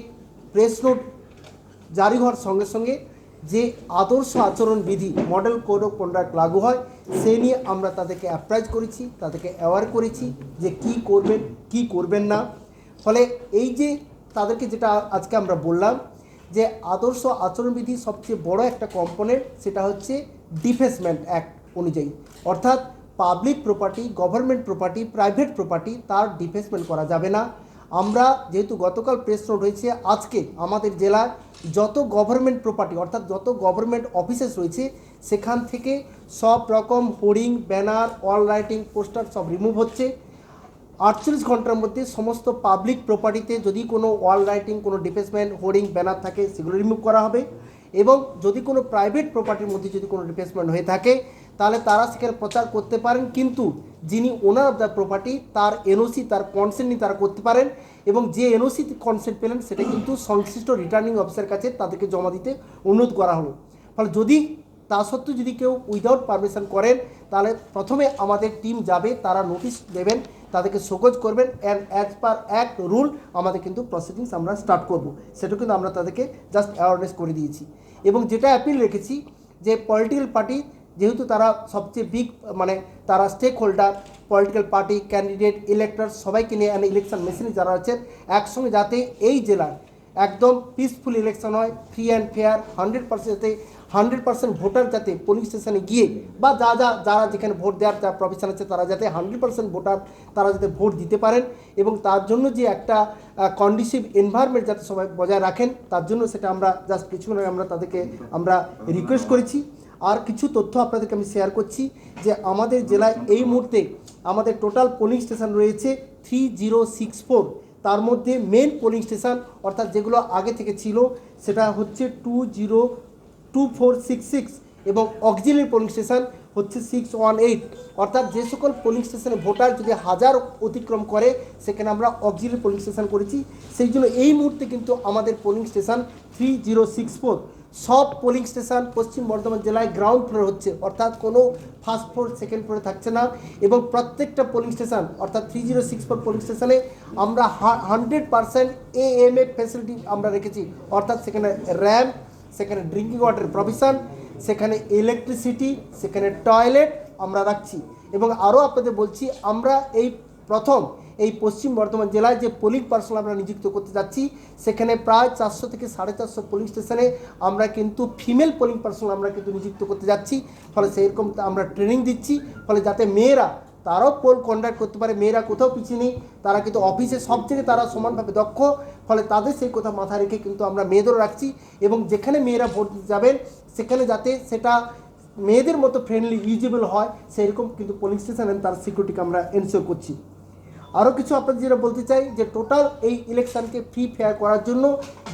প্রেস নোট জারি হওয়ার সঙ্গে সঙ্গে যে আদর্শ আচরণবিধি মডেল কোড অফ কন্ডাক্ট লাগু হয় সেই নিয়ে আমরা তাদেরকে অ্যাপ্রাইজ করেছি, তাদেরকে অ্যাওয়ার করেছি যে কি করবেন কি করবেন না। ফলে এই যে তাদেরকে যেটা আজকে আমরা বললাম যে আদর্শ আচরণবিধি সবচেয়ে বড় একটা কম্পোনেন্ট সেটা হচ্ছে ডিফেসমেন্ট অ্যাক্ট অনুযায়ী, অর্থাৎ public property, government property, private property তার ডিফেসমেন্ট করা যাবে না। আমরা যেহেতু গতকাল প্রেস নোট হয়েছে, আজকে আমাদের জেলায় যত গভর্নমেন্ট প্রপার্টি অর্থাৎ যত গভর্নমেন্ট অফিসেস রয়েছে সেখান থেকে সব রকম হোর্ডিং, ব্যানার, ওয়াল রাইটিং, পোস্টার সব রিমুভ হচ্ছে। 48 ঘন্টার মধ্যে সমস্ত পাবলিক প্রপার্টিতে যদি কোনো ওয়াল রাইটিং, কোনো ডিফেসমেন্ট, হোর্ডিং, ব্যানার থাকে সেগুলো রিমুভ করা হবে। এবং যদি কোনো প্রাইভেট প্রপার্টির মধ্যে যদি কোনো ডিফেসমেন্ট হয়ে থাকে তাহলে তারা সেখানে প্রচার করতে পারেন, কিন্তু যিনি ওনার অফ দ্য প্রপার্টি তার এনওসি, তার কনসেন্ট নিয়ে তারা করতে পারেন এবং যে এনওসি কনসেন্ট পেলেন সেটা কিন্তু সংশ্লিষ্ট রিটার্নিং অফিসারের কাছে তাদেরকে জমা দিতে অনুরোধ করা হলো। ফলে যদি তা সত্ত্বেও যদি কেউ উইদাউট পারমিশন করেন তাহলে প্রথমে আমাদের টিম যাবে, তারা নোটিশ দেবেন, তাদেরকে শোকজ করবেন and as per act rule আমাদের কিন্তু প্রসিডিংস আমরা স্টার্ট করব। সেটা কিন্তু আমরা তাদেরকে জাস্ট অ্যাওয়ারনেস করে দিয়েছি। এবং যেটা অ্যাপিল রেখেছি যে পলিটিক্যাল পার্টি যেহেতু তারা সবচেয়ে বিগ মানে তারা stake holder, political party, candidate, elector সবাইকে নিয়ে ইলেকশন মেশিনে যারা আছেন একসঙ্গে যাতে এই জেলার একদম পিসফুল ইলেকশন হয়, ফ্রি অ্যান্ড ফেয়ার, 100% যাতে 100% ভোটার যাতে পোলিং স্টেশনে গিয়ে বা যারা যেখানে ভোট দেওয়ার যা প্রফেশন আছে তারা যাতে 100% ভোটার তারা যাতে ভোট দিতে পারেন এবং তার জন্য যে একটা কন্ডিসিভ এনভায়রনমেন্ট যাতে সবাই বজায় রাখেন তার জন্য সেটা আমরা জাস্ট কিছুক্ষণ আগে আমরা তাদেরকে আমরা রিকোয়েস্ট করেছি। আর কিছু তথ্য আপনাদেরকে আমি শেয়ার করছি যে আমাদের জেলায় এই মুহূর্তে আমাদের টোটাল পোলিং স্টেশন রয়েছে 3064, তার মধ্যে মেন পোলিং স্টেশন অর্থাৎ যেগুলো আগে থেকে ছিল সেটা হচ্ছে 202466 এবং অক্সিলারি পোলিং স্টেশন হচ্ছে 618, অর্থাৎ যে সকল পোলিং স্টেশনে ভোটার যদি 1000 অতিক্রম করে সেখানে আমরা অক্সিলারি পোলিং স্টেশন করেছি। সেই জন্য এই মুহূর্তে কিন্তু আমাদের পোলিং স্টেশন 3064। সব পোলিং স্টেশন পশ্চিম বর্ধমান জেলায় গ্রাউন্ড ফ্লোর হচ্ছে, অর্থাৎ কোনো ফার্স্ট ফ্লোর সেকেন্ড ফ্লোরে থাকছে না। এবং প্রত্যেকটা পোলিং স্টেশন অর্থাৎ 3064 পোলিং স্টেশনে আমরা 100% AMF ফ্যাসিলিটি আমরা রেখেছি, অর্থাৎ সেখানে র্যাম্প, সেখানে ড্রিঙ্কিং ওয়াটারের প্রভিশন, সেখানে ইলেকট্রিসিটি, সেখানে টয়লেট আমরা রাখছি। এবং আরও আপনাদের বলছি আমরা এই প্রথম এই পশ্চিম বর্ধমান জেলায় যে পোলিং পার্সোনাল আমরা নিযুক্ত করতে যাচ্ছি সেখানে প্রায় 400 থেকে 450 পোলিং স্টেশনে আমরা কিন্তু ফিমেল পোলিং পার্সোনাল আমরা কিন্তু নিযুক্ত করতে যাচ্ছি। ফলে সেইরকম আমরা ট্রেনিং দিচ্ছি, ফলে যাতে মেয়েরা তারাও পোল কন্ডাক্ট করতে পারে, মেয়েরা কোথাও পিছিয়ে নেই, তারা কিন্তু অফিসে সব থেকে তারা সমানভাবে দক্ষ। ফলে তাদের সেই কথা মাথায় রেখে কিন্তু আমরা মেয়েদেরও রাখছি এবং যেখানে মেয়েরা ভোট দিতে যাবেন সেখানে যাতে সেটা মেয়েদের মতো ফ্রেন্ডলি ইউজেবল হয় সেরকম কিন্তু পোলিং স্টেশন তার সিকিউরিটিকে আমরা এনশিওর করছি। আরও কিছু আপনাদের যেটা বলতে চাই যে টোটাল এই ইলেকশনকে ফ্রি ফেয়ার করার জন্য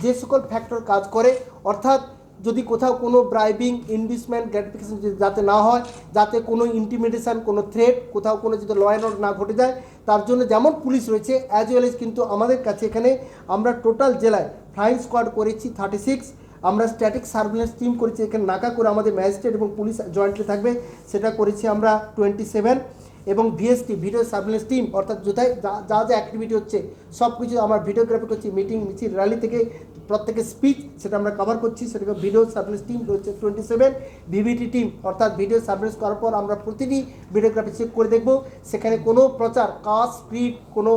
যে সকল ফ্যাক্টর কাজ করে, অর্থাৎ যদি কোথাও কোনো ব্রাইবিং, ইনডিউসমেন্ট, গ্র্যাটিফিকেশন যাতে না হয়, যাতে কোনো ইন্টিমিডেশন, কোনো থ্রেট, কোথাও কোনো যদি ল অ্যান্ড অর্ডার না ঘটে যায়, তার জন্য যেমন পুলিশ রয়েছে অ্যাজ ওয়েল এজ কিন্তু আমাদের কাছে এখানে আমরা টোটাল জেলায় ফ্লাইং স্কোয়াড করেছি 36, আমরা স্ট্যাটিক সার্ভিলেন্স টিম করেছি এখানে নাকা করে আমাদের ম্যাজিস্ট্রেট এবং পুলিশ জয়েন্টলি থাকবে সেটা করেছি আমরা 27 এবং ভিএসটি ভিডিও সার্ভিলেন্স টিম অর্থাৎ কোথায় যা অ্যাক্টিভিটি হচ্ছে সব কিছু আমার ভিডিওগ্রাফি করছি, মিটিং, মিছিল, র্যালি থেকে প্রত্যেকের স্পিচ সেটা আমরা কভার করছি, সেটাকে ভিডিও সার্ভিলেন্স টিম রয়েছে 27, ভিভিটি টিম অর্থাৎ ভিডিও সার্ভিলেন্স করার পর আমরা প্রতিটি ভিডিওগ্রাফি চেক করে দেখব সেখানে কোনো প্রচার, কাস্ট, ক্রিড, কোনো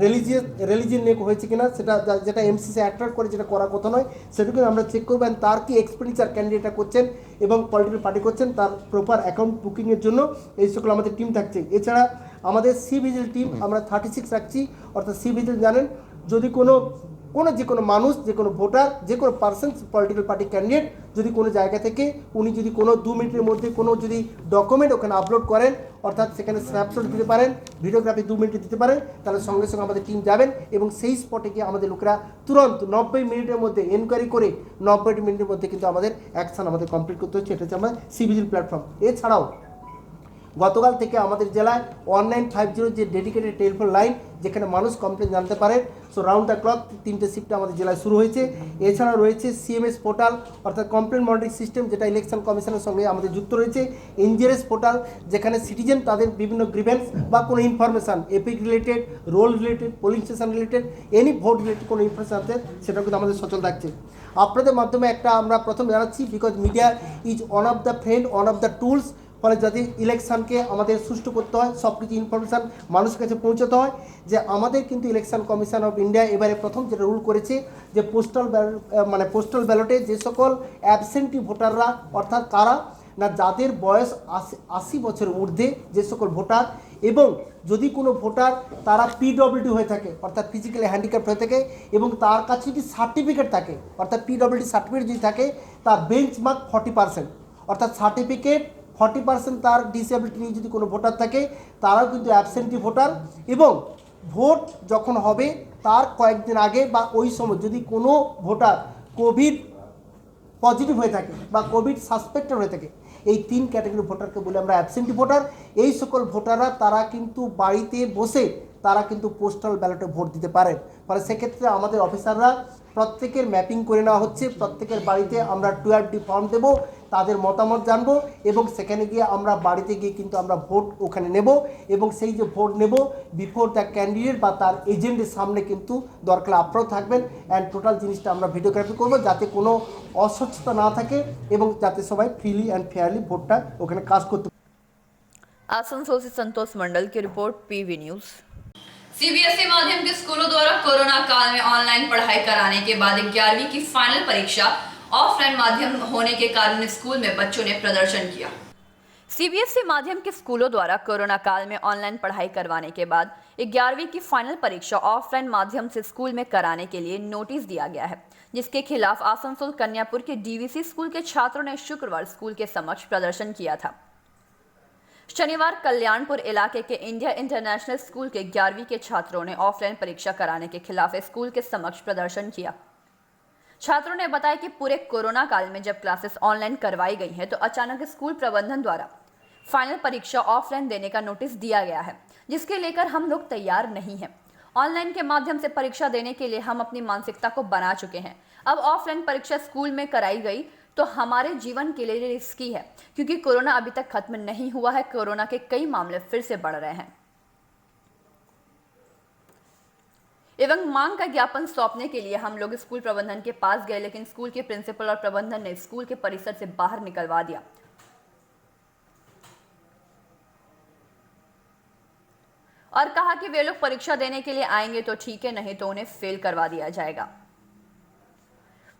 রিলিজিয়ন নিয়ে হয়েছে কিনা, সেটা যেটা এমসিসি অ্যাট্রাক্ট করে যেটা করার কথা নয় সেটাকে আমরা চেক করবো। তার কি এক্সপেন্ডিচার ক্যান্ডিডেটরা করছেন এবং পলিটিক্যাল পার্টি করছেন তার প্রপার অ্যাকাউন্ট বুকিংয়ের জন্য এই সকল আমাদের টিম থাকছে। এছাড়া আমাদের সি ভিজিল টিম আমরা 36 রাখছি। অর্থাৎ সি ভিজিল জানেন, যদি যে কোনো মানুষ, যে কোনো ভোটার, যে কোনো পার্সন, পলিটিক্যাল পার্টি ক্যান্ডিডেট যদি কোনো জায়গা থেকে উনি যদি কোনো 2 মিনিটের মধ্যে কোনো যদি ডকুমেন্ট ওখানে আপলোড করেন, অর্থাৎ সেখানে স্ন্যাপশট দিতে পারেন, ভিডিওগ্রাফি 2 মিনিটে দিতে পারেন, তাহলে সঙ্গে সঙ্গে আমাদের টিম যাবেন এবং সেই স্পটে গিয়ে আমাদের লোকেরা তুরন্ত 90 মিনিটের মধ্যে এনকোয়ারি করে 90 মিনিটের মধ্যে কিন্তু আমাদের অ্যাকশন আমাদের কমপ্লিট করতে হচ্ছে। এটা হচ্ছে আমার সি ভিজিল প্ল্যাটফর্ম। এছাড়াও গতকাল থেকে আমাদের জেলায় 1950 যে ডেডিকেটেড টেলিফোন লাইন, যেখানে মানুষ কমপ্লেন জানতে পারে, সো রাউন্ড দ্য ক্লক 3টে শিফটে আমাদের জেলায় শুরু হয়েছে। এছাড়া রয়েছে সিএমএস পোর্টাল, অর্থাৎ কমপ্লেন মনিটরিং সিস্টেম, যেটা ইলেকশন কমিশনের সঙ্গে আমাদের যুক্ত রয়েছে। এনজিআরএস পোর্টাল, যেখানে সিটিজেন তাদের বিভিন্ন গ্রিভেন্স বা কোনো information, EPIC related, roll related, polling station related, any vote related কোনো ইনফরমেশান আছে, সেটা কিন্তু আমাদের সচল থাকছে। আপনাদের মাধ্যমে একটা আমরা প্রথম জানাচ্ছি, because media is one of the friend, one of the tools, ফলে যদি ইলেকশনকে আমাদের সুষ্ঠু করতে হয়, সব কিছু ইনফরমেশান মানুষের কাছে পৌঁছাতে হয়, যে আমাদের কিন্তু ইলেকশন কমিশন অফ ইন্ডিয়া এবারে প্রথম যেটা রুল করেছে, যে পোস্টাল ব্যালটে যে সকল অ্যাবসেন্টি ভোটাররা, অর্থাৎ কারা না, যাদের বয়স 80 বছর ঊর্ধ্বে যে সকল ভোটার, এবং যদি কোনো ভোটার তারা পিডব্লিউডি হয়ে থাকে, অর্থাৎ ফিজিক্যালি হ্যান্ডিক্যাপ্ট হয়ে থাকে, এবং তার কাছে যদি সার্টিফিকেট থাকে, অর্থাৎ পিডব্লিউডি সার্টিফিকেট যদি থাকে, তার বেঞ্চমার্ক 40%, অর্থাৎ সার্টিফিকেট 40% তার ডিসেবিলিটি নিয়ে যদি কোনো ভোটার থাকে, তারাও কিন্তু অ্যাবসেন্টি ভোটার। এবং ভোট যখন হবে তার কয়েকদিন আগে বা ওই সময় যদি কোনো ভোটার কোভিড পজিটিভ হয়ে থাকে বা কোভিড সাসপেক্টেড হয়ে থাকে, এই 3 ক্যাটাগরি ভোটারকে বলে আমরা অ্যাবসেন্টি ভোটার। এই সকল ভোটাররা তারা কিন্তু বাড়িতে বসে তারা কিন্তু পোস্টাল ব্যালটে ভোট দিতে পারেন। ফলে সেক্ষেত্রে আমাদের অফিসাররা প্রত্যেকের ম্যাপিং করে নেওয়া হচ্ছে, প্রত্যেকের বাড়িতে আমরা 12টি ফর্ম দেবো, তাদের মতামত জানবো, এবং সেখানে গিয়ে আমরা বাড়িতে গিয়ে কিন্তু আমরা ভোট ওখানে নেব, এবং সেই যে ভোট নেব বিফোর দ্য ক্যান্ডিডেট বা তার এজেন্টের সামনে কিন্তু দরকার আপনারাও থাকবেন, অ্যান্ড টোটাল জিনিসটা আমরা ভিডিওগ্রাফি করবো, যাতে কোনো অস্বচ্ছতা না থাকে এবং যাতে সবাই ফ্রিলি অ্যান্ড ফেয়ারলি ভোটটা ওখানে কাজ করতে। आसनसोल से संतोष मंडल की रिपोर्ट, पीवी न्यूज। सीबीएसई माध्यम के स्कूलों द्वारा कोरोना काल में ऑनलाइन पढ़ाई कराने के बाद 11वीं की फाइनल परीक्षा ऑफलाइन माध्यम होने के कारण स्कूल में बच्चों ने प्रदर्शन किया। सीबीएसई माध्यम के स्कूलों द्वारा कोरोना काल में ऑनलाइन पढ़ाई करवाने के बाद 11वीं की फाइनल परीक्षा ऑफलाइन माध्यम से स्कूल में कराने के लिए नोटिस दिया गया है, जिसके खिलाफ आसनसोल कन्यापुर के डीवीसी स्कूल के छात्रों ने शुक्रवार स्कूल के समक्ष प्रदर्शन किया था। शनिवार कल्याणपुर इलाके के इंडिया इंटरनेशनल स्कूल के 11वीं के छात्रों ने ऑफलाइन परीक्षा कराने के खिलाफ स्कूल के समक्ष प्रदर्शन किया। छात्रों ने बताया कि पूरे कोरोना काल में जब क्लासेस ऑनलाइन करवाई गई हैं, तो अचानक स्कूल प्रबंधन द्वारा फाइनल परीक्षा ऑफलाइन देने का नोटिस दिया गया है, जिसके लेकर हम लोग तैयार नहीं हैं। ऑनलाइन के माध्यम से परीक्षा देने के लिए हम अपनी मानसिकता को बना चुके हैं। अब ऑफलाइन परीक्षा स्कूल में कराई गई तो हमारे जीवन के लिए रिस्की है, क्योंकि कोरोना अभी तक खत्म नहीं हुआ है। कोरोना के कई मामले फिर से बढ़ रहे हैं। एवं मांग का ज्ञापन सौंपने के लिए हम लोग स्कूल प्रबंधन के पास गए, लेकिन स्कूल के प्रिंसिपल और प्रबंधन ने स्कूल के परिसर से बाहर निकलवा दिया और कहा कि वे लोग परीक्षा देने के लिए आएंगे तो ठीक है, नहीं तो उन्हें फेल करवा दिया जाएगा।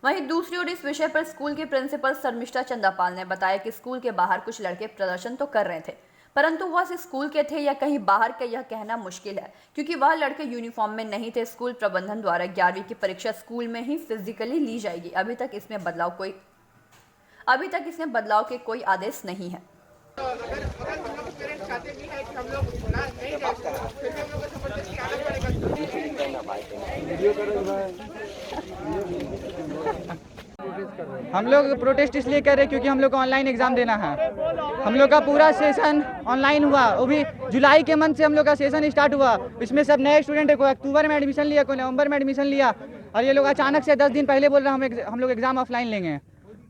वहीं दूसरी ओर इस विषय पर स्कूल के प्रिंसिपल शर्मिष्ठा चंदापाल ने बताया कि स्कूल के बाहर कुछ लड़के प्रदर्शन तो कर रहे थे, परंतु वह स्कूल के थे या कहीं बाहर के यह कहना मुश्किल है, क्योंकि वह लड़के यूनिफॉर्म में नहीं थे। स्कूल प्रबंधन द्वारा 11वीं की परीक्षा स्कूल में ही फिजिकली ली जाएगी। अभी तक इसमें बदलाव के कोई आदेश नहीं है। हम लोग प्रोटेस्ट इसलिए कर रहे हैं क्योंकि हम लोग को ऑनलाइन एग्जाम देना है। हम लोग का पूरा सेशन ऑनलाइन हुआ, वो भी जुलाई के मंथ से हम लोग का सेशन स्टार्ट हुआ। इसमें सब नए स्टूडेंट है, कोई अक्टूबर में एडमिशन लिया, कोई नवंबर में एडमिशन लिया, और ये लोग अचानक से 10 दिन पहले बोल रहे हैं हम लोग एग्जाम ऑफलाइन लेंगे।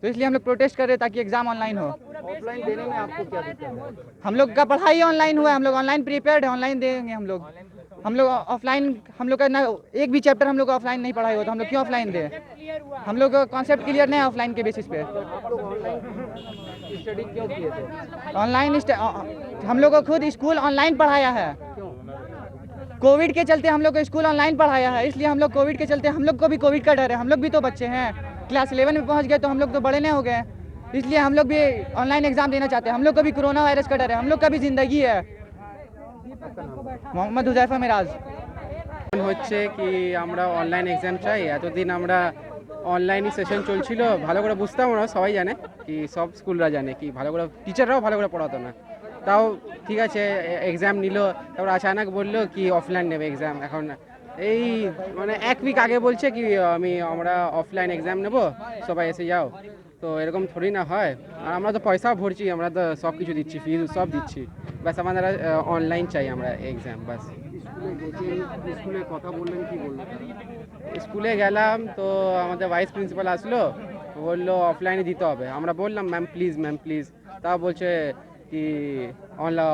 तो इसलिए हम लोग प्रोटेस्ट कर रहे हैं ताकि एग्जाम ऑनलाइन हो। ऑफलाइन देने में आपको क्या दिक्कत है? हम लोग का पढ़ाई ऑनलाइन हुआ है, हम लोग ऑनलाइन प्रिपेयर्ड है, ऑनलाइन देंगे हम लोग ऑफलाइन। हम लोग का ना एक भी चैप्टर हम लोग को ऑफलाइन नहीं पढ़ाई हो, तो हम लोग क्यों ऑफलाइन दें? हम लोग का कॉन्सेप्ट क्लियर नहीं है ऑफलाइन के बेसिस पे। स्टडी क्यों किए थे? ऑनलाइन हम लोग को खुद स्कूल ऑनलाइन पढ़ाया है। कोविड के चलते हम लोग को स्कूल ऑनलाइन पढ़ाया है, इसलिए हम लोग कोविड के चलते हम लोग को भी कोविड का डर है। हम लोग भी तो बच्चे हैं, क्लास 11 में पहुंच गए तो हम लोग तो बड़े नहीं हो गए, इसलिए हम लोग भी ऑनलाइन एग्जाम देना चाहते हैं। हम लोग को भी कोरोना वायरस का डर है, हम लोग का भी जिंदगी है। मोहम्मद हुजैफा मिराज। হচ্ছে কি আমরা অনলাইন এক্সাম চাই, এতদিন আমরা অনলাইনই সেশন চলছিল, ভালো করে বুঝতাম না, সবাই জানে কি সব স্কুলরা জানে কি ভালো করে টিচাররাও ভালো করে পড়াতো না, তাও ঠিক আছে এক্সাম নিল, তারপর আচানক বললো কি অফলাইন নেবে এক্সাম। এখন এই মানে এক উইক আগে বলছে কি আমরা অফলাইন এক্সাম নেব, সবাই এসে যাও, তো এরকম থোড়ি না হয়। আর আমরা তো পয়সাও ভরছি, আমরা তো সব কিছু দিচ্ছি, ফিজ সব দিচ্ছি, ব্যাস আমাদের অনলাইন চাই আমরা এক্সাম ব্যাস। স্কুলে কথা বললেন, কি বললেন? স্কুলে গেলাম তো আমাদের ভাইস প্রিন্সিপাল আসলো, বললো অফলাইনে দিতে হবে। আমরা বললাম ম্যাম প্লিজ, তাও বলছে কি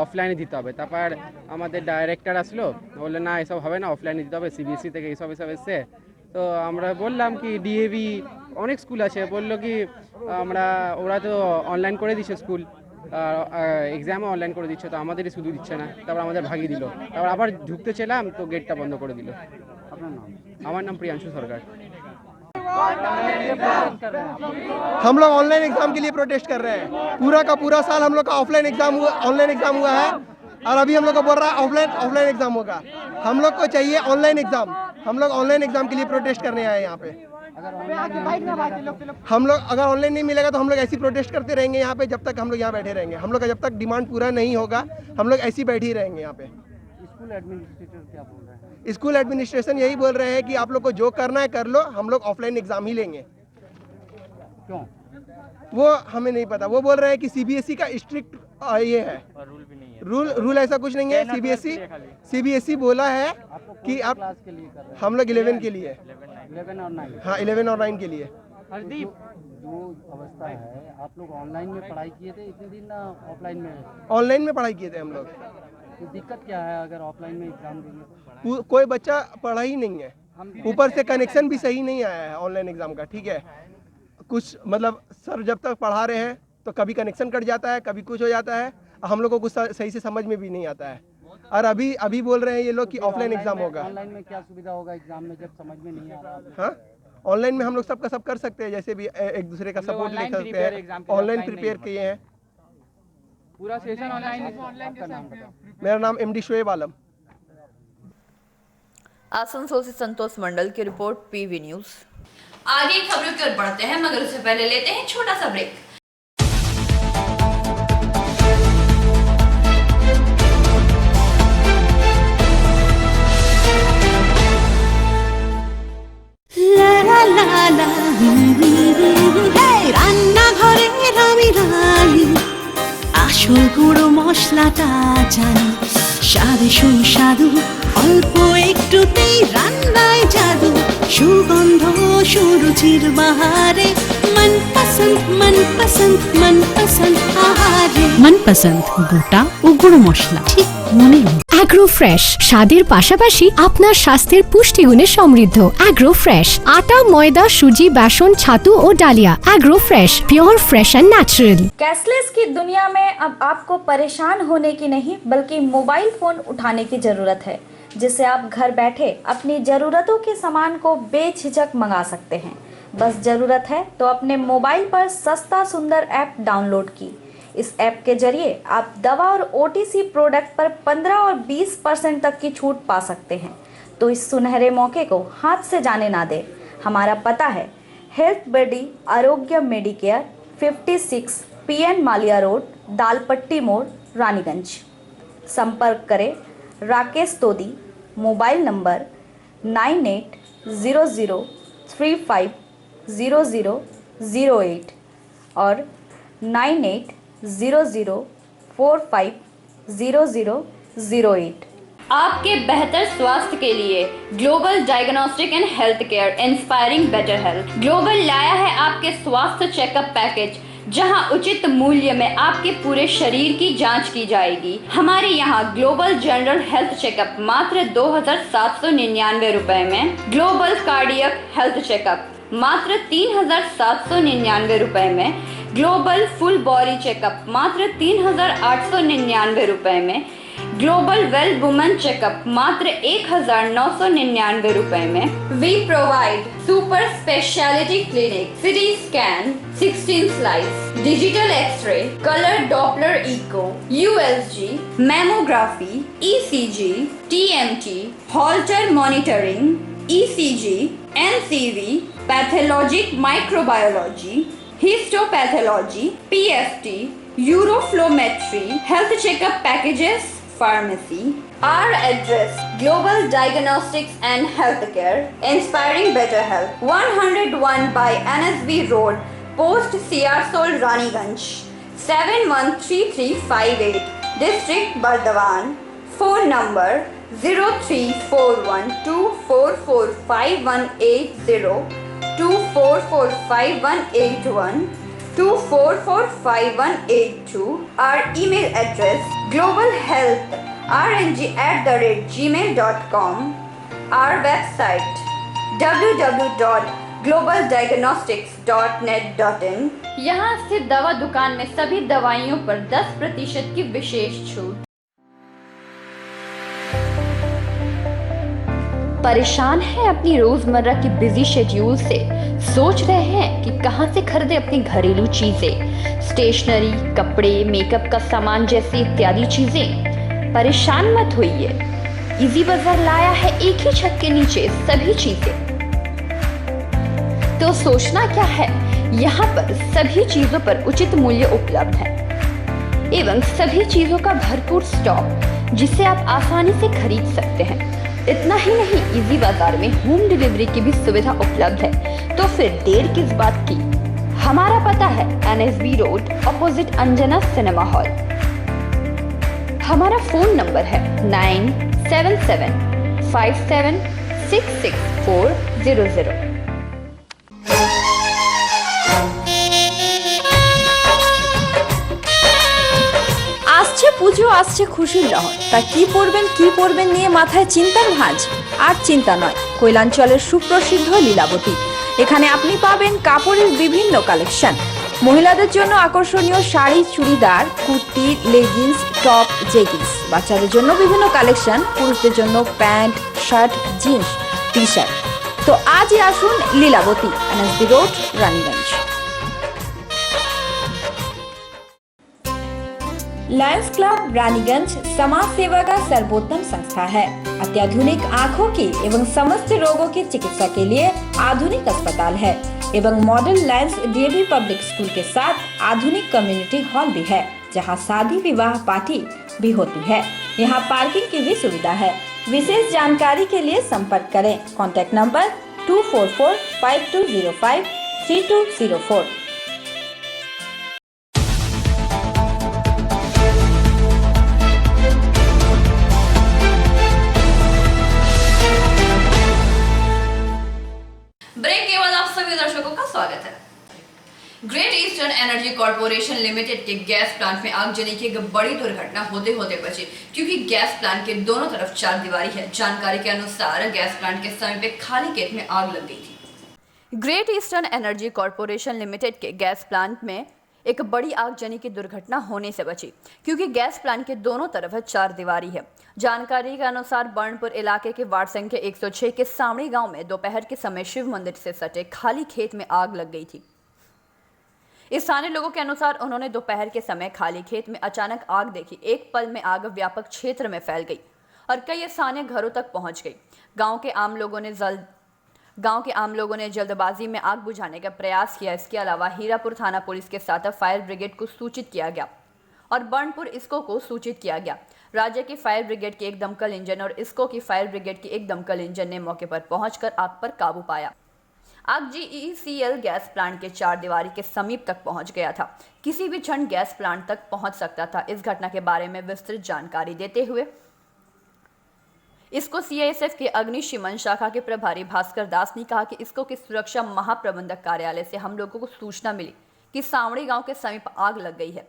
অফলাইনে দিতে হবে। তারপর আমাদের ডাইরেক্টর আসলো, বললো না এসব হবে না, অফলাইনে দিতে হবে, সিবিএসসি থেকে এসব এসছে। তো আমরা বললাম কি ডিএভি অনেক স্কুল আছে, বললো কি ওরা তো অনলাইন করে দিচ্ছে স্কুল, এক্সামও অনলাইন করে দিচ্ছে, তো আমাদেরই শুধু দিচ্ছে না। তারপর আমাদের ভাগিয়ে দিল, তারপর আবার ঢুকতে ছিলাম তো গেটটা বন্ধ করে দিল। আপনার নাম? আমার নাম প্রিয়াংশু সরকার। हम लोग ऑनलाइन एग्जाम के लिए प्रोटेस्ट कर रहे हैं। पूरा का पूरा साल हम लोग का ऑनलाइन एग्जाम हुआ है, और अभी हम लोग को बोल रहा है ऑफलाइन एग्जाम होगा। हम लोग को चाहिए ऑनलाइन एग्जाम। हम लोग ऑनलाइन एग्जाम के लिए प्रोटेस्ट करने आए हैं यहाँ पे। हम लोग अगर ऑनलाइन नहीं मिलेगा तो हम लोग ऐसी प्रोटेस्ट करते रहेंगे यहाँ पे, जब तक हम लोग यहाँ बैठे रहेंगे। हम लोग का जब तक डिमांड पूरा नहीं होगा हम लोग ऐसे ही बैठे ही रहेंगे यहाँ पे। स्कूल एडमिनिस्ट्रेटर क्या बोल रहे हैं? स्कूल एडमिनिस्ट्रेशन यही बोल रहे हैं कि आप लोग को जो करना है कर लो, हम लोग ऑफलाइन एग्जाम ही लेंगे। क्यों? वो हमें नहीं पता। वो बोल रहे हैं कि सीबीएसई का स्ट्रिक्ट ये है, रूल भी नहीं है। रूल ऐसा कुछ नहीं है। सीबीएसई बोला है कि आप क्लास के लिए कर रहे हैं? हम लोग 11 के लिए, 11 और 9। हाँ 11 और 9 के लिए। हरदीप, जो अवस्था है, आप लोग ऑनलाइन में पढ़ाई किए थे इतने दिन ना ऑफलाइन में? ऑनलाइन में पढ़ाई किए थे हम लोग। तो दिक्कत क्या है अगर ऑफलाइन में एग्जाम देंगे? कोई बच्चा पढ़ा ही नहीं है, ऊपर से कनेक्शन भी सही नहीं आया है ऑनलाइन एग्जाम का। ठीक है, कुछ मतलब सर जब तक पढ़ा रहे हैं तो कभी कनेक्शन कट जाता है, कभी कुछ हो जाता है, हम लोग को कुछ सही से समझ में भी नहीं आता है। और अभी बोल रहे हैं ये लोग कि ऑफलाइन एग्जाम होगा। ऑनलाइन में क्या सुविधा होगा एग्जाम में जब समझ में नहीं आ रहा? हाँ, ऑनलाइन में हम लोग सबका सब कर सकते हैं, जैसे भी एक दूसरे का सपोर्ट ले सकते हैं। ऑनलाइन प्रिपेयर किए हैं, पूरा सेशन ऑनलाइन। मेरा नाम MD शोएब आलम। आसनसोल से संतोष मंडल की रिपोर्ट, पीवी न्यूज। आगे खबरों की ओर बढ़ते हैं, मगर उससे पहले लेते हैं छोटा सा ब्रेक। রান্নাঘরের আমি রানী, আসল গুঁড়ো মশলাটা জানি, স্বাদে সুস্বাদু অল্প একটুতেই রান্নায় জাদু, সুগন্ধ সুরুচির বাহারে মনপসন্দ আহারে। মনপসন্দ গোটা ও গুঁড়ো মশলা ঠিক মনে। অ্যাগ্রো ফ্রেশ স্বাদের পাশাপাশি আপনার স্বাস্থ্যের পুষ্টিগুণে সমৃদ্ধ। অ্যাগ্রো ফ্রেশ আটা, ময়দা, সুজি, বেসন, ছাতু ও ডালিয়া। Agro fresh pure fresh and natural. Cashless की दुनिया में अब आपको परेशान होने की नहीं बल्कि मोबाइल फोन उठाने की जरूरत है, जिससे आप घर बैठे अपनी जरूरतों के सामान को बेझिझक मंगा सकते हैं। बस जरूरत है तो अपने मोबाइल पर सस्ता सुंदर ऐप डाउनलोड की। इस ऐप के जरिए आप दवा और OTC प्रोडक्ट पर 15 और 20% तक की छूट पा सकते हैं। तो इस सुनहरे मौके को हाथ से जाने ना दें। हमारा पता है हेल्थ बडी आरोग्य मेडिकेयर, 56 PN मालिया रोड, दालपट्टी मोड़, रानीगंज। संपर्क करें राकेश तोदी, मोबाइल नंबर 9800350008 और 9800450008। आपके बेहतर स्वास्थ्य के लिए global diagnostic and health care inspiring better health global लाया है आपके स्वास्थ्य चेकअप पैकेज, जहां उचित मूल्य में आपके पूरे शरीर की जांच की जाएगी। हमारे यहाँ ग्लोबल जनरल हेल्थ चेकअप मात्र 2799 रुपए में, ग्लोबल कार्डियक हेल्थ चेकअप मात्र 3799 रुपए में, ग्लोबल फुल बॉडी चेकअप मात्र 3899 रुपए में, ग्लोबल वेल वुमेन चेकअप मात्र 1999 रुपए में। We provide super speciality clinic, CT scan, 16 slice, digital x ray, colour Doppler echo, USG, mammography, ECG, TMT, Holter monitoring, ECG, NCV, pathologic microbiology, histopathology, PFT, uroflowmetry, health checkup packages, pharmacy. Our address: Global Diagnostics and Healthcare, inspiring better health. 101 by NSB Road, Post CR Raniganj, 713358, District Bardhaman. Phone number 0341244580, 24458181, 24458182. Our email address: globalhealthrng@gmail.com. Our website: www.globaldiagnostics.net.in. यहाँ स्थित दवा दुकान में सभी दवाइयों पर 10% की विशेष छूट। परेशान हैं अपनी रोजमर्रा की बिजी शेड्यूल से? सोच रहे हैं कि कहां से खरीदें अपनी घरेलू चीजें, स्टेशनरी, कपड़े, मेकअप का सामान जैसी इत्यादि चीजें? परेशान मत होइए, इजी बाजार लाया है एक ही छत के नीचे सभी चीजें। तो सोचना क्या है, यहाँ पर सभी चीजों पर उचित मूल्य उपलब्ध है एवं सभी चीजों का भरपूर स्टॉक, जिसे आप आसानी से खरीद सकते हैं। इतना ही नहीं, इजी बाजार में होम डिलीवरी की भी सुविधा उपलब्ध है। तो फिर देर किस बात की? हमारा पता है NSB road, opposite Anjana cinema hall. हमारा फोन नंबर है 9775766400। পুজো আসছে খুশির লহর, তা কি পরবেন নিয়ে মাথায় চিন্তার ভাঁজ। আর চিন্তা নয়, কৈলাঞ্চলের সুপ্রসিদ্ধ লীলাবতী। এখানে আপনি পাবেন কাপড়ের বিভিন্ন কালেকশন, মহিলাদের জন্য আকর্ষণীয় sari, churidar, kurti, leggings, top, jeggings, বাচ্চাদের জন্য বিভিন্ন কালেকশন, পুরুষদের জন্য প্যান্ট, শার্ট, জিন্স, টি-শার্ট। তো আজই আসুন Lilavati, NSB road, Raniganj. Lions club Raniganj समाज सेवा का सर्वोत्तम संस्था है। अत्याधुनिक आँखों की एवं समस्त रोगों की चिकित्सा के लिए आधुनिक अस्पताल है एवं model Lions DAV public school के साथ आधुनिक कम्युनिटी हॉल भी है, जहां शादी विवाह पार्टी भी होती है। यहां पार्किंग की भी सुविधा है। विशेष जानकारी के लिए संपर्क करें। Contact number 2445205304। ब्रेक के बाद आप सभी दर्शकों का स्वागत है। Great eastern energy corporation limited के गैस प्लांट में आगजनी की एक बड़ी दुर्घटना होते होते बची, क्योंकि गैस प्लांट के दोनों तरफ चारदीवारी है। जानकारी के अनुसार गैस प्लांट के समीप एक खाली खेत में आग लग गई थी। Great eastern energy corporation limited के गैस प्लांट में एक बड़ी आगजनी की दुर्घटना होने से बची, क्योंकि गैस प्लांट के दोनों तरफ चारदीवारी है। जानकारी के अनुसार बर्नपुर इलाके के वार्ड संख्या 106 के सामड़ी गांव में दोपहर के समय शिव मंदिर से सटे खाली खेत में आग लग गई थी। स्थानीय लोगों के अनुसार उन्होंने दोपहर के समय खाली खेत में अचानक आग देखी। एक पल में आग व्यापक क्षेत्र में फैल गई और कई स्थानीय घरों तक पहुंच गई। गांव के आम लोगों ने जल्दबाजी में आग बुझाने का प्रयास किया। इसके अलावा हीरापुर थाना पुलिस के साथ फायर ब्रिगेड को सूचित किया गया और बर्नपुर इसको को सूचित किया गया। राज्य की फायर ब्रिगेड की एक दमकल इंजन और इसको की फायर ब्रिगेड की एक दमकल इंजन ने मौके पर पहुंचकर आग पर काबू पाया। आग GECL गैस प्लांट के चारदीवारी के समीप तक पहुंच गया था। किसी भी क्षण गैस प्लांट तक पहुंच सकता था। इस घटना के बारे में विस्तृत जानकारी देते हुए इसको CISF के अग्निशमन शाखा के प्रभारी भास्कर दास ने कहा कि इसको की सुरक्षा महाप्रबंधक कार्यालय से हम लोगों को सूचना मिली कि सावड़ी गांव के समीप आग लग गई है।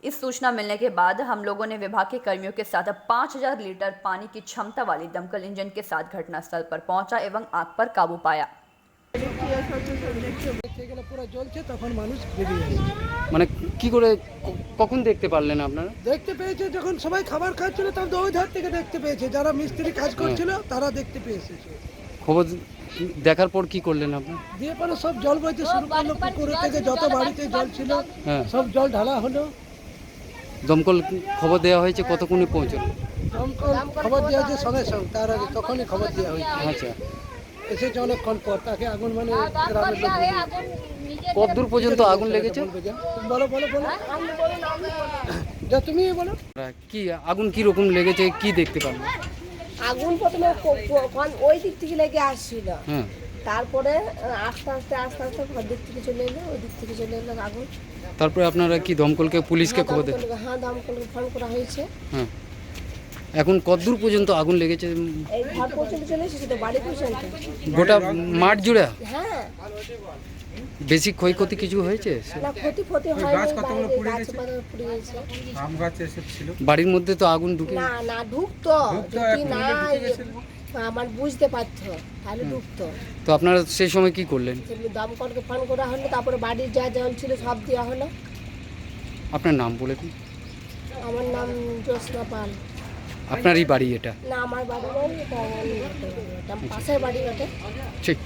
इस सूचना मिलने के बाद हम लोगों ने विभाग के कर्मियों के साथ 5000 लीटर पानी की क्षमता वाली दमकल इंजन के साथ घटनास्थल पर पहुंचा एवं आग पर काबू पाया। থেকে গেলে পুরো জ্বলছে তখন মানুষ বেরিয়ে আসছে। মানে কি করে কখন দেখতে পারলেন আপনারা? দেখতে পেয়েছে যখন সবাই খাবার খাচ্ছিল তখন তো ওই ধার থেকে দেখতে পেয়েছে, যারা মিস্ত্রি কাজ করছিল তারা দেখতে পেয়েছে। খবর দেখার পর কি করলেন আপনারা? দিয়ে পরে সব জল বইতে শুরু করলো, পুকুর থেকে যত বাড়িতে জল ছিল হ্যাঁ, সব জল ঢালা হলো। দমকল খবর দেওয়া হয়েছে, কতক্ষণে পৌঁছলো? দমকল খবর দেওয়া হয়েছে সঙ্গে সঙ্গে, তার আগে তখনই খবর দেওয়া হয়েছে। আচ্ছা, এসেছে অনেকক্ষণ পর, তাকে আগুন মানে গ্রামের লোক কতদূর পর্যন্ত আগুন লেগেছে? বলো বলো বলো, যা তুমি বলো। কি আগুন কি রকম লেগেছে, কি দেখতে পারলেন? আগুন প্রথমে ওই দিক থেকে লেগে আসছিল, হ্যাঁ, তারপরে আস্তে আস্তে আস্তে আস্তে ঘর দিক থেকে চলে এলো, ওই দিক থেকে চলে এলো আগুন। তারপরে আপনারা কি দমকলকে, পুলিশকে খবর দেন? হ্যাঁ, দমকলকে ফোন করা হয়েছে। হ্যাঁ, এখন কতদূর পর্যন্ত আগুন লেগেছে? এই ঘর পর্যন্ত চলে এসেছে তো, বাড়ি পর্যন্ত। গোটা মাঠ জুড়ে? হ্যাঁ। বেশি ক্ষয়ক্ষতি কিছু হয়েছে? না, ক্ষতি হয়নি, গাছপালা পুড়ে গেছে। আম গাছ এসেছিল। বাড়ির মধ্যে তো আগুন ঢুকে? না না, ঢুকতো যদি না আমার বুঝতে পারতো তাহলে ঢুকতো। তো আপনারা সেই সময় কি করলেন? দমকলকে ফোন করা হলো, তারপরে বাড়ির যা জল ছিল সব দেওয়া হলো। আপনার নাম বলে দিন। আমার নাম জ্যোৎস্না পাল। আপনারই বাড়ি এটা? না, আমার বাড়ি নয়, এটা পাশের বাড়ি ওটা। ঠিক।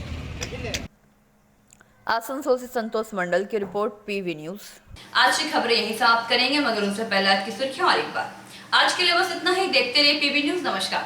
आसनसोल से संतोष मंडल की रिपोर्ट पीवी न्यूज। आज की खबरें यहीं समाप्त करेंगे, मगर उनसे पहले आज की सुर्खियां और एक बार। आज के लिए बस इतना ही। देखते रहिए पीवी न्यूज। नमस्कार।